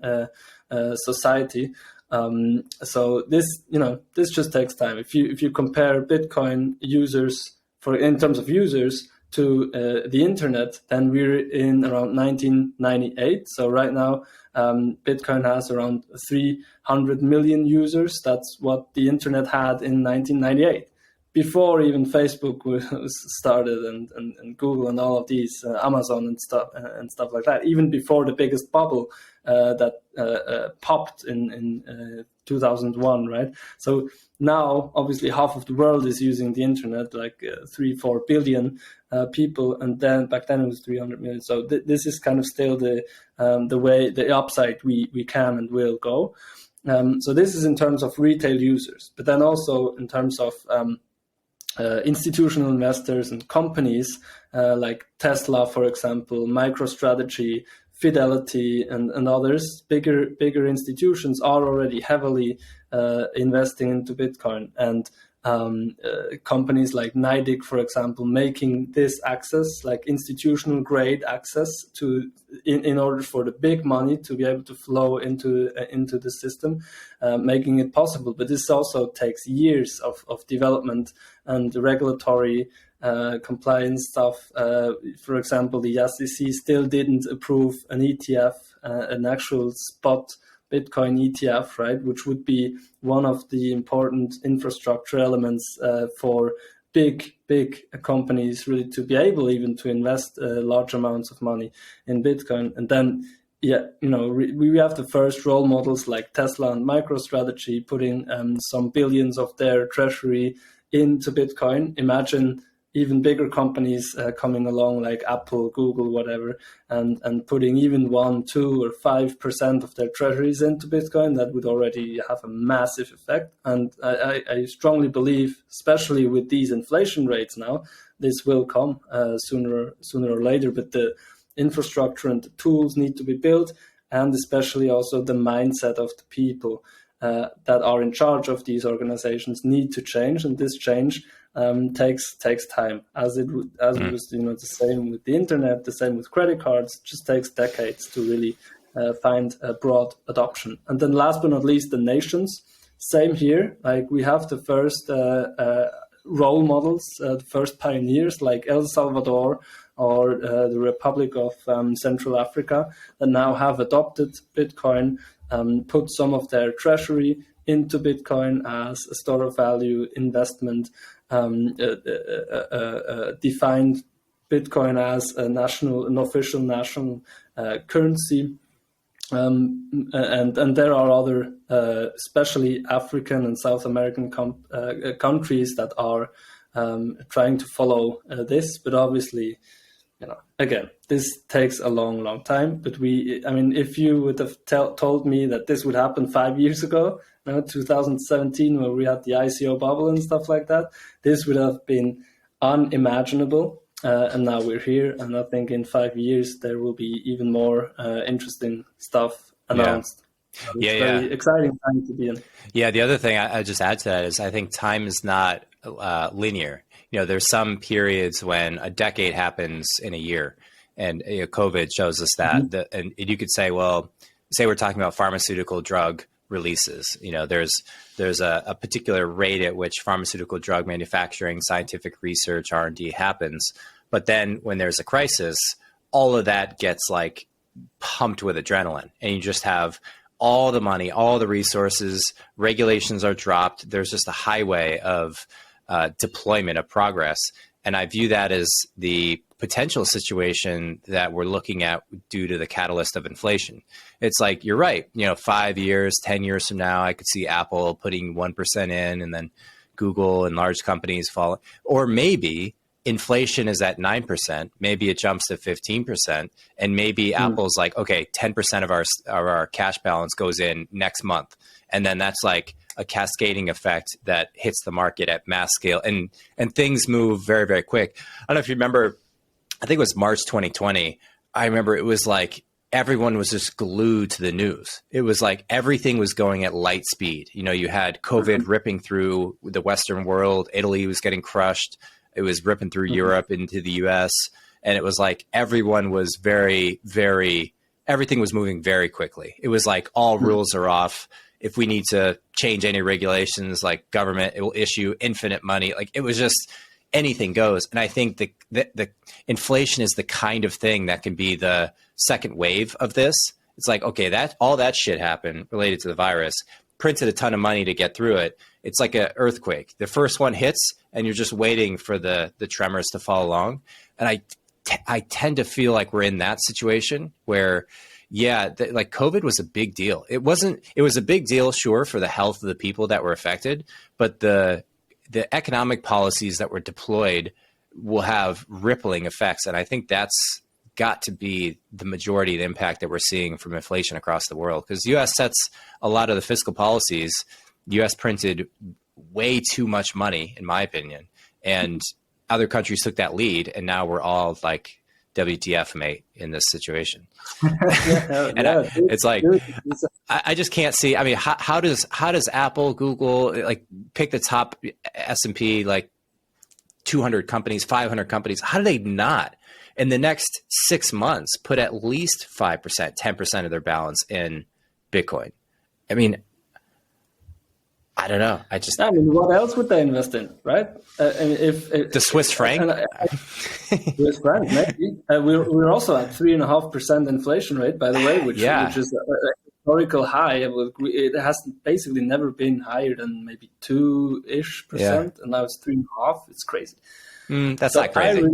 society. So this just takes time. If you compare Bitcoin users in terms of users to the internet, then we're in around 1998. So right now, Bitcoin has around 300 million users. That's what the internet had in 1998. Before even Facebook was started and Google and all of these, Amazon and stuff like that, even before the biggest bubble that popped in 2001, right? So now, obviously, half of the world is using the internet, like 3-4 billion people, and then back then it was 300 million. So this is kind of still the way, the upside we can and will go. So this is in terms of retail users, but then also in terms of institutional investors and companies like Tesla, for example, MicroStrategy, Fidelity, and others. Bigger institutions are already heavily investing into Bitcoin, and companies like NYDIG, for example, making this access, like institutional grade access, in order for the big money to be able to flow into the system, making it possible. But this also takes years of development and regulatory compliance stuff. For example, the SEC still didn't approve an ETF, an actual spot Bitcoin ETF, right, which would be one of the important infrastructure elements for big companies really to be able even to invest large amounts of money in Bitcoin. And then, we have the first role models like Tesla and MicroStrategy putting some billions of their treasury into Bitcoin. Imagine even bigger companies coming along like Apple, Google, whatever, and putting even 1%, 2%, or 5% of their treasuries into Bitcoin. That would already have a massive effect. And I strongly believe, especially with these inflation rates now, this will come sooner or later. But the infrastructure and the tools need to be built, and especially also the mindset of the people that are in charge of these organizations need to change, and this change takes time, as it was the same with the internet, the same with credit cards. It just takes decades to really find a broad adoption. And then last but not least, the nations. Same here. Like, we have the first role models, the first pioneers like El Salvador or the Republic of Central Africa, that now have adopted Bitcoin, put some of their treasury into Bitcoin as a store of value investment, defined Bitcoin as an official national currency. And there are other, especially African and South American countries that are trying to follow this. But obviously, again, this takes a long time. But if you would have told me that this would happen 5 years ago, 2017, where we had the ICO bubble and stuff like that, this would have been unimaginable. And now we're here, and I think in 5 years there will be even more interesting stuff announced. Yeah. So it's very exciting time to be in. Yeah, the other thing I just add to that is I think time is not linear. There's some periods when a decade happens in a year, and COVID shows us that. Mm-hmm. And you could say, well, say we're talking about pharmaceutical drug releases. There's a particular rate at which pharmaceutical drug manufacturing, scientific research, R&D happens. But then when there's a crisis, all of that gets like pumped with adrenaline, and you just have all the money, all the resources, regulations are dropped. There's just a highway of deployment of progress. And I view that as the potential situation that we're looking at due to the catalyst of inflation. It's like, you're right. 5 years, 10 years from now, I could see Apple putting 1% in, and then Google and large companies fall. Or maybe inflation is at 9%. Maybe it jumps to 15%. And maybe Apple's like, okay, 10% of our cash balance goes in next month. And then that's like a cascading effect that hits the market at mass scale, and things move very, very quick. I don't know if you remember, I think it was March 2020. I remember it was like everyone was just glued to the news. It was like everything was going at light speed. You know, you had COVID ripping through the Western world. Italy was getting crushed. It was ripping through Europe into the US. And it was like everyone was very, very, everything was moving very quickly. It was like all rules are off. If we need to change any regulations, like government, it will issue infinite money. Like it was just anything goes. And I think the inflation is the kind of thing that can be the second wave of this. It's like, okay, that all that shit happened related to the virus, printed a ton of money to get through it. It's like an earthquake. The first one hits and you're just waiting for the tremors to follow along. And I tend to feel like we're in that situation where, like COVID was a big deal. It was a big deal, sure, for the health of the people that were affected, but the economic policies that were deployed will have rippling effects. And I think that's got to be the majority of the impact that we're seeing from inflation across the world, because the U.S. sets a lot of the fiscal policies. The U.S. printed way too much money, in my opinion, and other countries took that lead, and now we're all like, WTF, mate, in this situation. It's like, I just can't see. I mean, how does Apple, Google, like pick the top S&P, like 200 companies, 500 companies? How do they not, in the next 6 months, put at least 5%, 10% of their balance in Bitcoin? I mean, I don't know. I mean, what else would they invest in, right? If the Swiss franc, Swiss franc, maybe. We're also at 3.5% inflation rate, by the way, which is a historical high. It has basically never been higher than maybe 2-ish%, and now it's 3.5%. It's crazy. That's not crazy.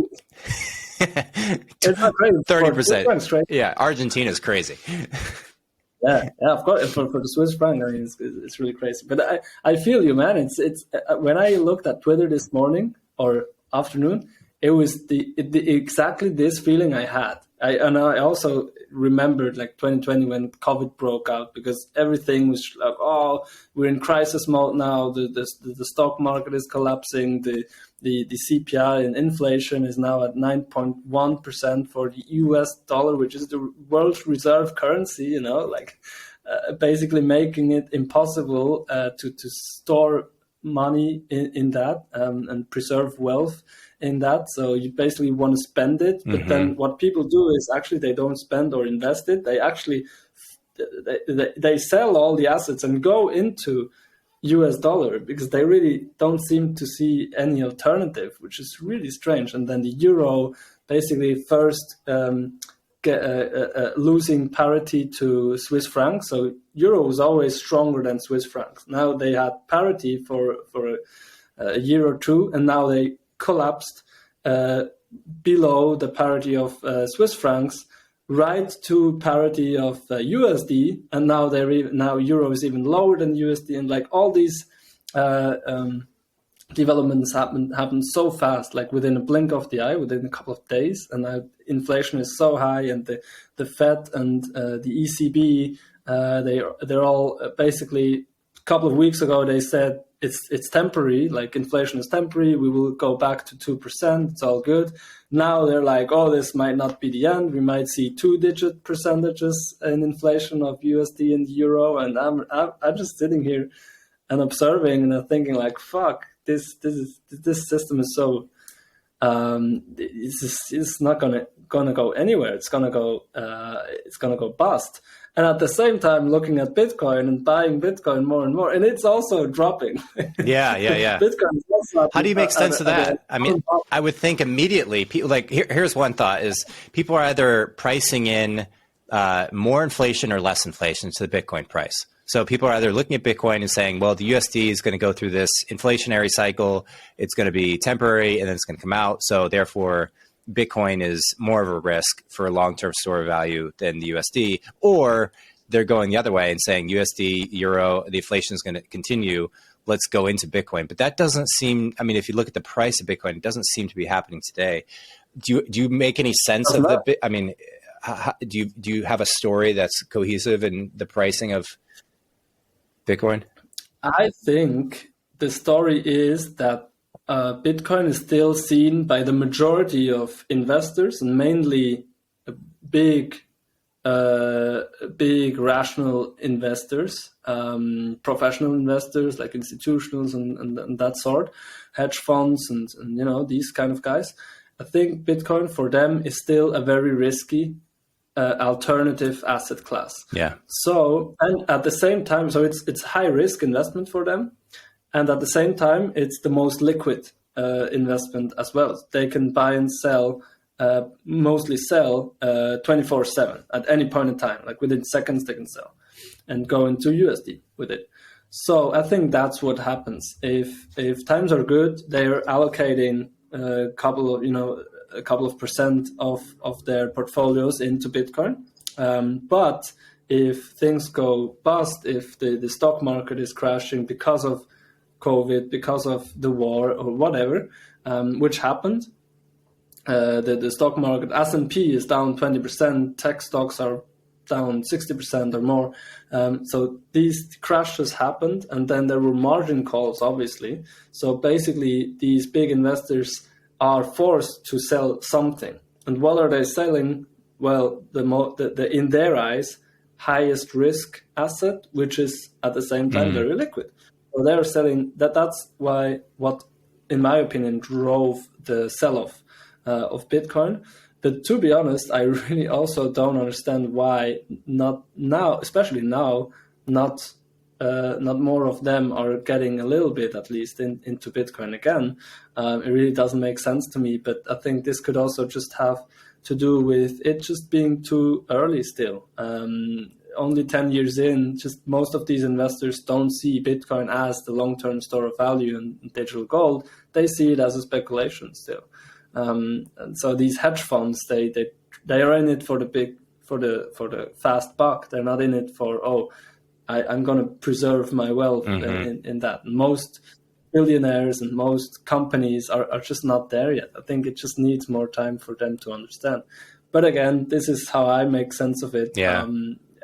It's not crazy. 30%. Yeah, Argentina's crazy. Yeah, of course. For the Swiss franc, I mean, it's really crazy. But I feel you, man. It's when I looked at Twitter this morning or afternoon, it was exactly this feeling I had. And I also remembered like 2020 when COVID broke out, because everything was like, oh, we're in crisis mode now. The stock market is collapsing. The CPI and inflation is now at 9.1% for the US dollar, which is the world's reserve currency, you know, like basically making it impossible to store money in that and preserve wealth in that. So you basically want to spend it, but then what people do is actually they don't spend or invest it. They actually they sell all the assets and go into US dollar, because they really don't seem to see any alternative, which is really strange. And then the euro basically first losing parity to Swiss francs. So euro was always stronger than Swiss francs. Now they had parity for a year or two, and now they collapsed below the parity of Swiss francs, right to parity of USD, and now euro is even lower than USD, and like all these developments happen so fast, like within a blink of the eye, within a couple of days, and now inflation is so high, and the Fed and the ECB they're all basically, a couple of weeks ago they said it's temporary, like inflation is temporary, we will go back to 2%, it's all good. Now they're like, oh, this might not be the end, we might see 2-digit percentages in inflation of USD and euro, and I'm just sitting here and observing, and I'm thinking like, fuck, this system is so it's not gonna go anywhere. It's gonna go bust. And at the same time, looking at Bitcoin and buying Bitcoin more and more, and it's also dropping. Yeah. Bitcoin is also How do you make sense of that? I mean, I would think immediately, people like here's one thought: is people are either pricing in more inflation or less inflation to the Bitcoin price. So people are either looking at Bitcoin and saying, well, the USD is going to go through this inflationary cycle. It's going to be temporary and then it's going to come out. So therefore, Bitcoin is more of a risk for a long-term store of value than the USD. Or they're going the other way and saying USD, euro, the inflation is going to continue. Let's go into Bitcoin. But that doesn't seem, I mean, if you look at the price of Bitcoin, it doesn't seem to be happening today. Do you make any sense of the, I mean, do you have a story that's cohesive in the pricing of Bitcoin? I think the story is that Bitcoin is still seen by the majority of investors, and mainly big rational investors, professional investors like institutionals and that sort, hedge funds and these kind of guys. I think Bitcoin for them is still a very risky alternative asset class. Yeah. So, and at the same time, so it's high risk investment for them, and at the same time, it's the most liquid investment as well. They can buy and sell, mostly sell 24/7 at any point in time. Like within seconds, they can sell and go into USD with it. So I think that's what happens. If times are good, they're allocating a couple of percent of their portfolios into Bitcoin. But if things go bust, if the stock market is crashing because of COVID, because of the war or whatever, which happened, the stock market, S&P is down 20%, tech stocks are down 60% or more. So these crashes happened, and then there were margin calls, obviously. So basically, these big investors are forced to sell something. And what are they selling? Well, the in their eyes, highest risk asset, which is at the same time very liquid. So they're selling that. That's why what, in my opinion, drove the sell-off of Bitcoin. But to be honest, I really also don't understand why not now, especially now, not more of them are getting a little bit, at least, into Bitcoin again. It really doesn't make sense to me. But I think this could also just have to do with it just being too early still. Only 10 years in, just most of these investors don't see Bitcoin as the long-term store of value and digital gold. They see it as a speculation still. And so these hedge funds, they are in it for the fast buck. They're not in it for, I'm going to preserve my wealth in that. Most billionaires and most companies are just not there yet. I think it just needs more time for them to understand. But again, this is how I make sense of it. Yeah.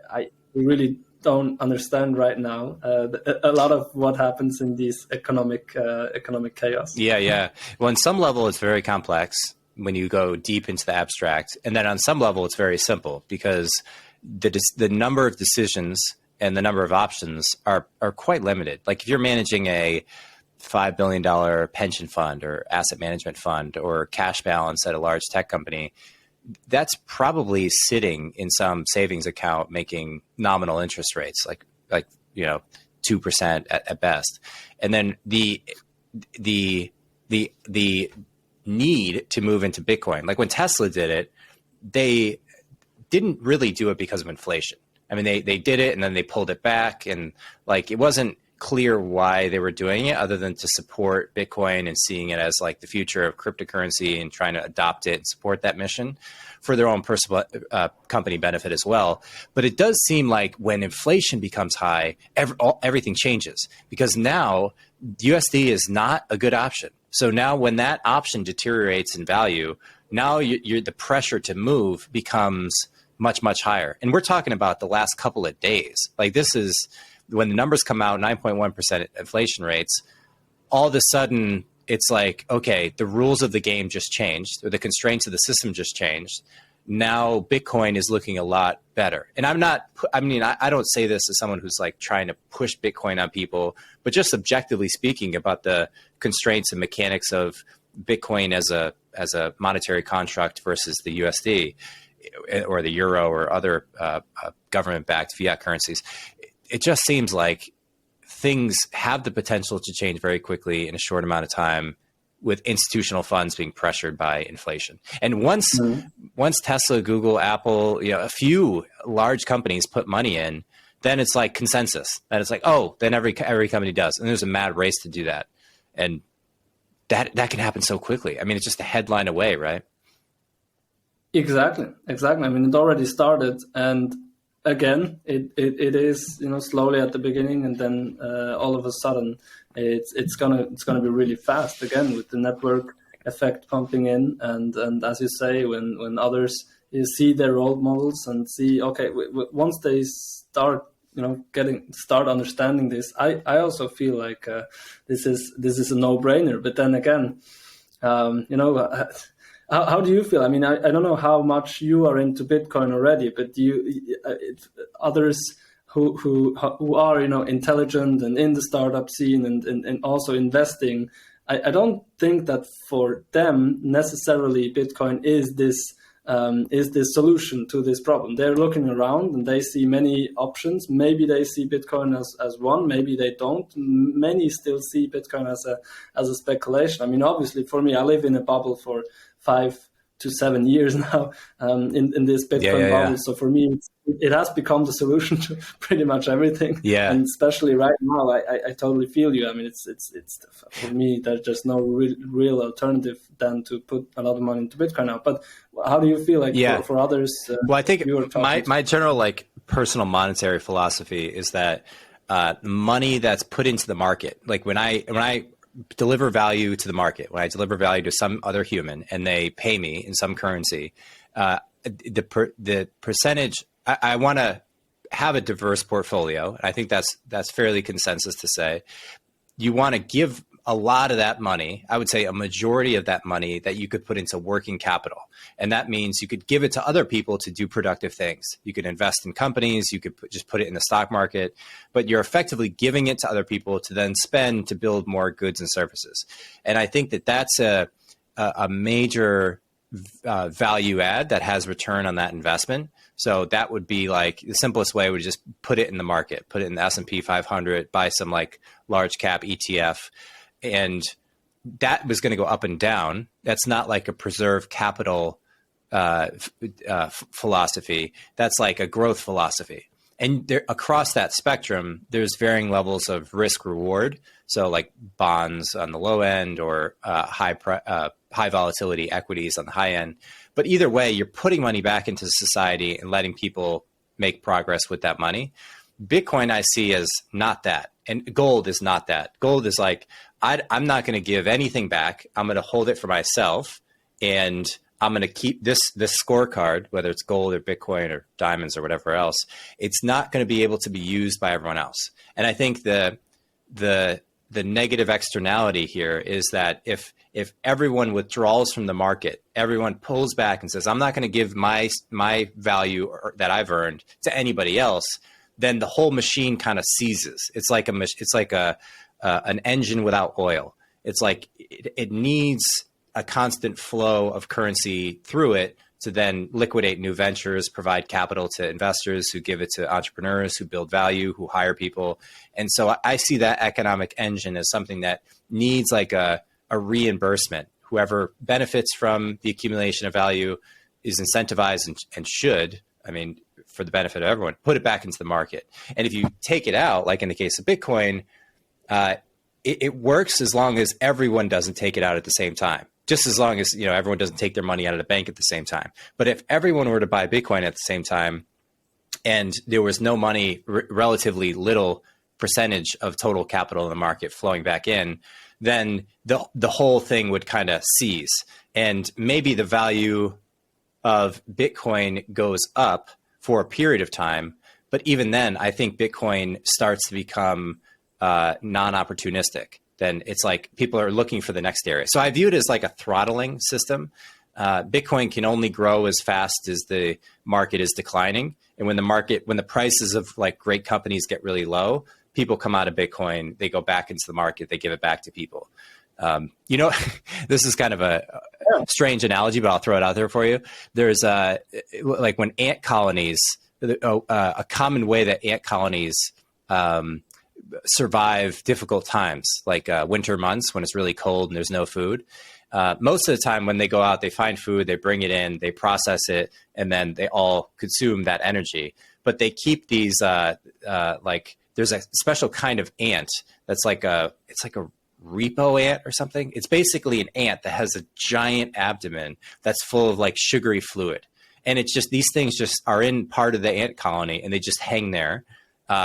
I really don't understand right now a lot of what happens in these economic chaos. Yeah. Well, on some level, it's very complex when you go deep into the abstract. And then on some level, it's very simple because the number of decisions and the number of options are quite limited. Like if you're managing a $5 billion pension fund or asset management fund or cash balance at a large tech company, that's probably sitting in some savings account making nominal interest rates, like 2% at best. And then the need to move into Bitcoin, like when Tesla did it, they didn't really do it because of inflation. I mean, they did it and then they pulled it back, and like it wasn't clear why they were doing it other than to support Bitcoin and seeing it as like the future of cryptocurrency and trying to adopt it and support that mission for their own personal company benefit as well. But it does seem like when inflation becomes high, everything changes because now USD is not a good option. So now when that option deteriorates in value, now the pressure to move becomes much, much higher. And we're talking about the last couple of days. Like this is when the numbers come out, 9.1% inflation rates, all of a sudden it's like, okay, the rules of the game just changed, or the constraints of the system just changed. Now Bitcoin is looking a lot better. And I don't say this as someone who's like trying to push Bitcoin on people, but just subjectively speaking about the constraints and mechanics of Bitcoin as a monetary construct versus the USD or the euro or other government-backed fiat currencies. It just seems like things have the potential to change very quickly in a short amount of time with institutional funds being pressured by inflation. And once Tesla, Google, Apple, a few large companies put money in, then it's like consensus. That it's like, then every company does. And there's a mad race to do that. And that can happen so quickly. I mean, it's just a headline away, right? Exactly. I mean, it already started, and again, it is slowly at the beginning, and then all of a sudden, it's gonna be really fast again with the network effect pumping in, and as you say, when others see their role models and see, okay, once they start start understanding this, I also feel like this is a no-brainer. But then again, how do you feel? I mean, I don't know how much you are into Bitcoin already, but others who are intelligent and in the startup scene and also investing, I don't think that for them necessarily Bitcoin is this solution to this problem. They're looking around and they see many options. Maybe they see Bitcoin as one, maybe they don't. Many still see Bitcoin as a speculation. I mean, obviously for me, I live in a bubble for 5 to 7 years now, in this Bitcoin bubble. Yeah. So for me, it has become the solution to pretty much everything. Yeah. And especially right now, I totally feel you. I mean, it's for me, there's just no real alternative than to put a lot of money into Bitcoin now. But how do you feel like for others? Well, I think my general personal monetary philosophy is that money that's put into the market, like when I deliver value to the market, when I deliver value to some other human and they pay me in some currency, the percentage, I want to have a diverse portfolio. And I think that's fairly consensus to say. You want to give a lot of that money, I would say a majority of that money that you could put into working capital. And that means you could give it to other people to do productive things. You could invest in companies, you could just put it in the stock market, but you're effectively giving it to other people to then spend to build more goods and services. And I think that that's a major value add that has return on that investment. So that would be like the simplest way would just put it in the market, put it in the S&P 500, buy some large cap ETF. And that was going to go up and down. That's not like a preserve capital philosophy. That's like a growth philosophy. And across that spectrum, there's varying levels of risk reward. So like bonds on the low end or high volatility equities on the high end. But either way, you're putting money back into society and letting people make progress with that money. Bitcoin I see as not that. And gold is not that. Gold is like, I'm not going to give anything back. I'm going to hold it for myself. And I'm going to keep this scorecard, whether it's gold or Bitcoin or diamonds or whatever else. It's not going to be able to be used by everyone else. And I think the negative externality here is that if everyone withdraws from the market, everyone pulls back and says, I'm not going to give my value that I've earned to anybody else, then the whole machine kind of seizes. It's like an engine without oil. It's like it needs a constant flow of currency through it to then liquidate new ventures, provide capital to investors who give it to entrepreneurs who build value, who hire people. And so I see that economic engine as something that needs like a reimbursement. Whoever benefits from the accumulation of value is incentivized and should, I mean, for the benefit of everyone, put it back into the market. And if you take it out, like in the case of Bitcoin, it works as long as everyone doesn't take it out at the same time. Just as long as everyone doesn't take their money out of the bank at the same time. But if everyone were to buy Bitcoin at the same time, and there was no money, relatively little percentage of total capital in the market flowing back in, then the whole thing would kind of seize. And maybe the value of Bitcoin goes up for a period of time. But even then, I think Bitcoin starts to become non-opportunistic. Then it's like people are looking for the next area. So I view it as like a throttling system. Bitcoin can only grow as fast as the market is declining. And when the prices of like great companies get really low, people come out of Bitcoin, they go back into the market, they give it back to people. This is kind of a strange analogy, but I'll throw it out there for you. There's like when ant colonies, a common way that ant colonies survive difficult times, like winter months when it's really cold and there's no food. Most of the time when they go out, they find food, they bring it in, they process it, and then they all consume that energy. But they keep these, like there's a special kind of ant that's it's like a repo ant or something. It's basically an ant that has a giant abdomen that's full of like sugary fluid. And it's just, these things just are in part of the ant colony and they just hang there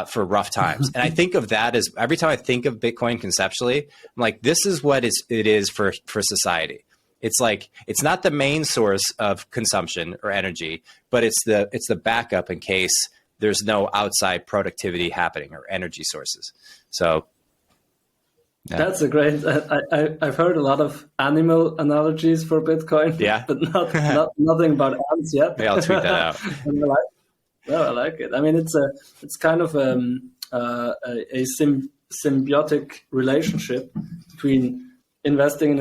for rough times. And I think of that as every time I think of Bitcoin conceptually, I'm like, this is what it is for society. It's like, it's not the main source of consumption or energy, but it's the backup in case there's no outside productivity happening or energy sources. So yeah. That's a great. I've heard a lot of animal analogies for Bitcoin, Yeah, but nothing about ants yet. Maybe I'll tweet that out. I like it. I mean, it's kind of a symbiotic relationship between investing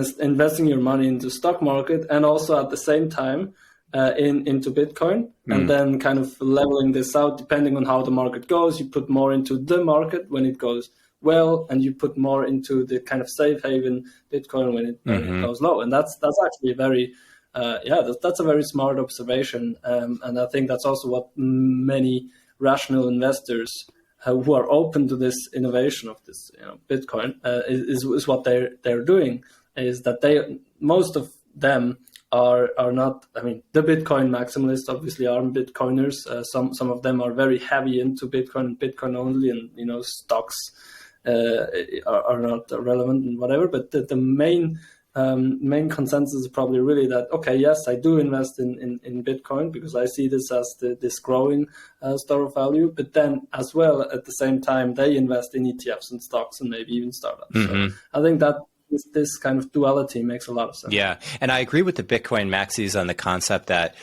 your money into stock market and also at the same time into Bitcoin, and then kind of leveling this out depending on how the market goes. You put more into the market when it goes well, and you put more into the kind of safe haven Bitcoin when it goes low. And that's actually a very that's a very smart observation, and I think that's also what many rational investors who are open to this innovation of this Bitcoin is what they're doing, is that most of them are not. I mean, the Bitcoin maximalists obviously are Bitcoiners. Some of them are very heavy into Bitcoin only, and stocks are not relevant and whatever. But the main consensus is probably really that, okay, yes, I do invest in Bitcoin because I see this as this growing store of value. But then as well, at the same time, they invest in ETFs and stocks and maybe even startups. So I think that this kind of duality makes a lot of sense. Yeah, and I agree with the Bitcoin maxis on the concept that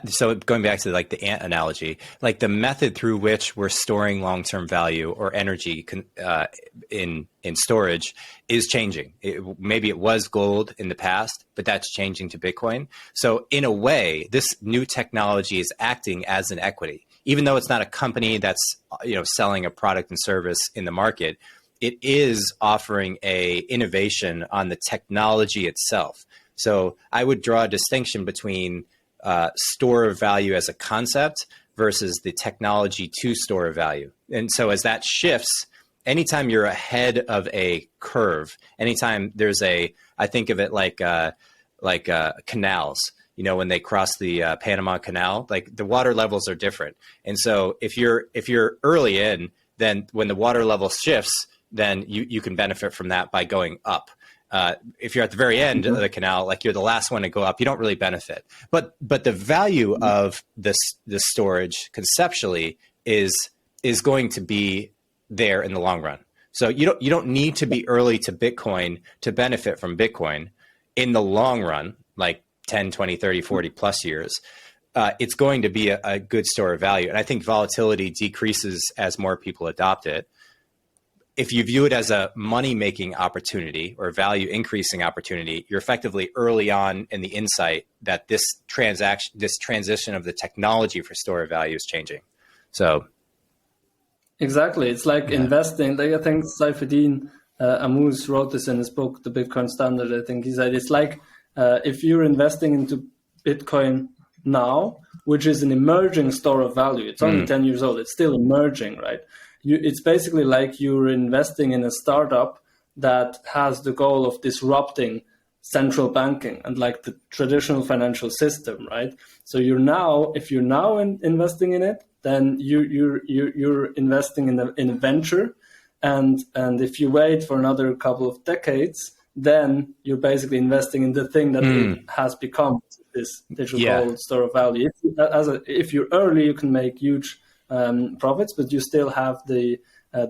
so going back to like the ant analogy, like the method through which we're storing long-term value or energy in storage is changing. Maybe it was gold in the past, but that's changing to Bitcoin. So in a way, this new technology is acting as an equity, even though it's not a company that's selling a product and service in the market. It is offering a innovation on the technology itself. So I would draw a distinction between store of value as a concept versus the technology to store of value. And so as that shifts, anytime you're ahead of a curve, anytime there's I think of it like canals, when they cross the Panama Canal, like the water levels are different. And so if you're early in, then when the water level shifts, then you can benefit from that by going up. If you're at the very end of the canal, like you're the last one to go up, you don't really benefit. But the value of this storage conceptually is going to be there in the long run. So you don't need to be early to Bitcoin to benefit from Bitcoin in the long run, like 10, 20, 30, 40 plus years. It's going to be a good store of value. And I think volatility decreases as more people adopt it. If you view it as a money-making opportunity or value-increasing opportunity, you're effectively early on in the insight that this transition of the technology for store of value is changing. So, exactly, it's like investing. Like I think Saifedean Ammous wrote this in his book, The Bitcoin Standard. I think he said it's like if you're investing into Bitcoin now, which is an emerging store of value. It's only 10 years old. It's still emerging, right? It's basically like you're investing in a startup that has the goal of disrupting central banking and like the traditional financial system, right? So if you're now investing in it, then you're investing in a venture, and if you wait for another couple of decades, then you're basically investing in the thing that it has become, this digital gold store of value. If you're early, you can make huge profits, but you still have the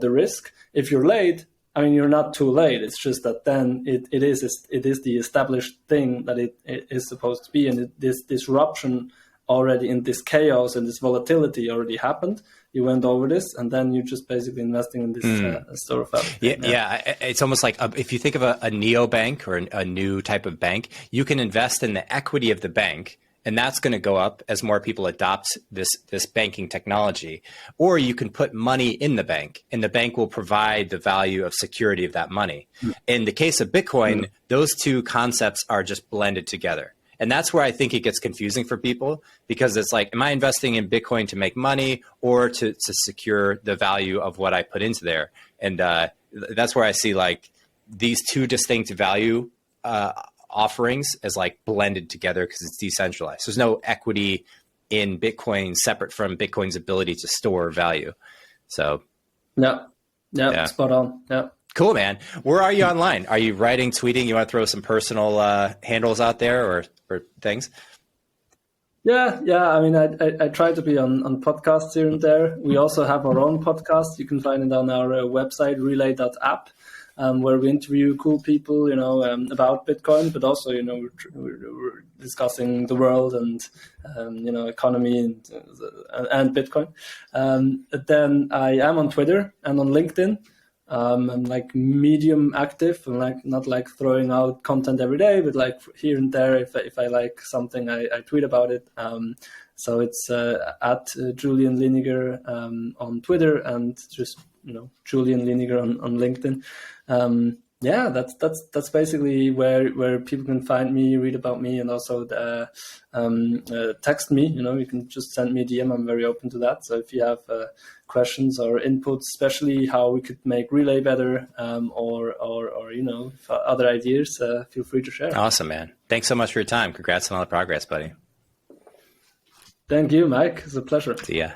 risk. If you're late, I mean, you're not too late. It's just that then it is the established thing that it is supposed to be, and this disruption already, in this chaos and this volatility already happened. You went over this, and then you're just basically investing in this store of value. Yeah. It's almost like if you think of a neobank or a new type of bank, you can invest in the equity of the bank, and that's going to go up as more people adopt this banking technology. Or you can put money in the bank, and the bank will provide the value of security of that money. In the case of Bitcoin, those two concepts are just blended together. And that's where I think it gets confusing for people, because it's like, am I investing in Bitcoin to make money or to secure the value of what I put into there? And that's where I see like these two distinct value offerings as like blended together because it's decentralized. There's no equity in Bitcoin separate from Bitcoin's ability to store value. So yeah, spot on. Yeah. Cool, man. Where are you online? Are you writing, tweeting? You want to throw some personal handles out there or things? Yeah. I mean, I try to be on podcasts here and there. We also have our own podcast. You can find it on our website, relay.app, where we interview cool people, about Bitcoin, but also, we're discussing the world and, economy and Bitcoin. But then I am on Twitter and on LinkedIn. I'm like medium active. I'm like not like throwing out content every day, but like here and there, if I like something, I tweet about it. So it's at Julian Liniger on Twitter, and just Julian Liniger on LinkedIn. Yeah, that's basically where people can find me, read about me, and also text me. You can just send me a DM. I'm very open to that. So if you have questions or inputs, especially how we could make Relay better, or other ideas, feel free to share. Awesome, man. Thanks so much for your time. Congrats on all the progress, buddy. Thank you, Mike. It's a pleasure. See ya.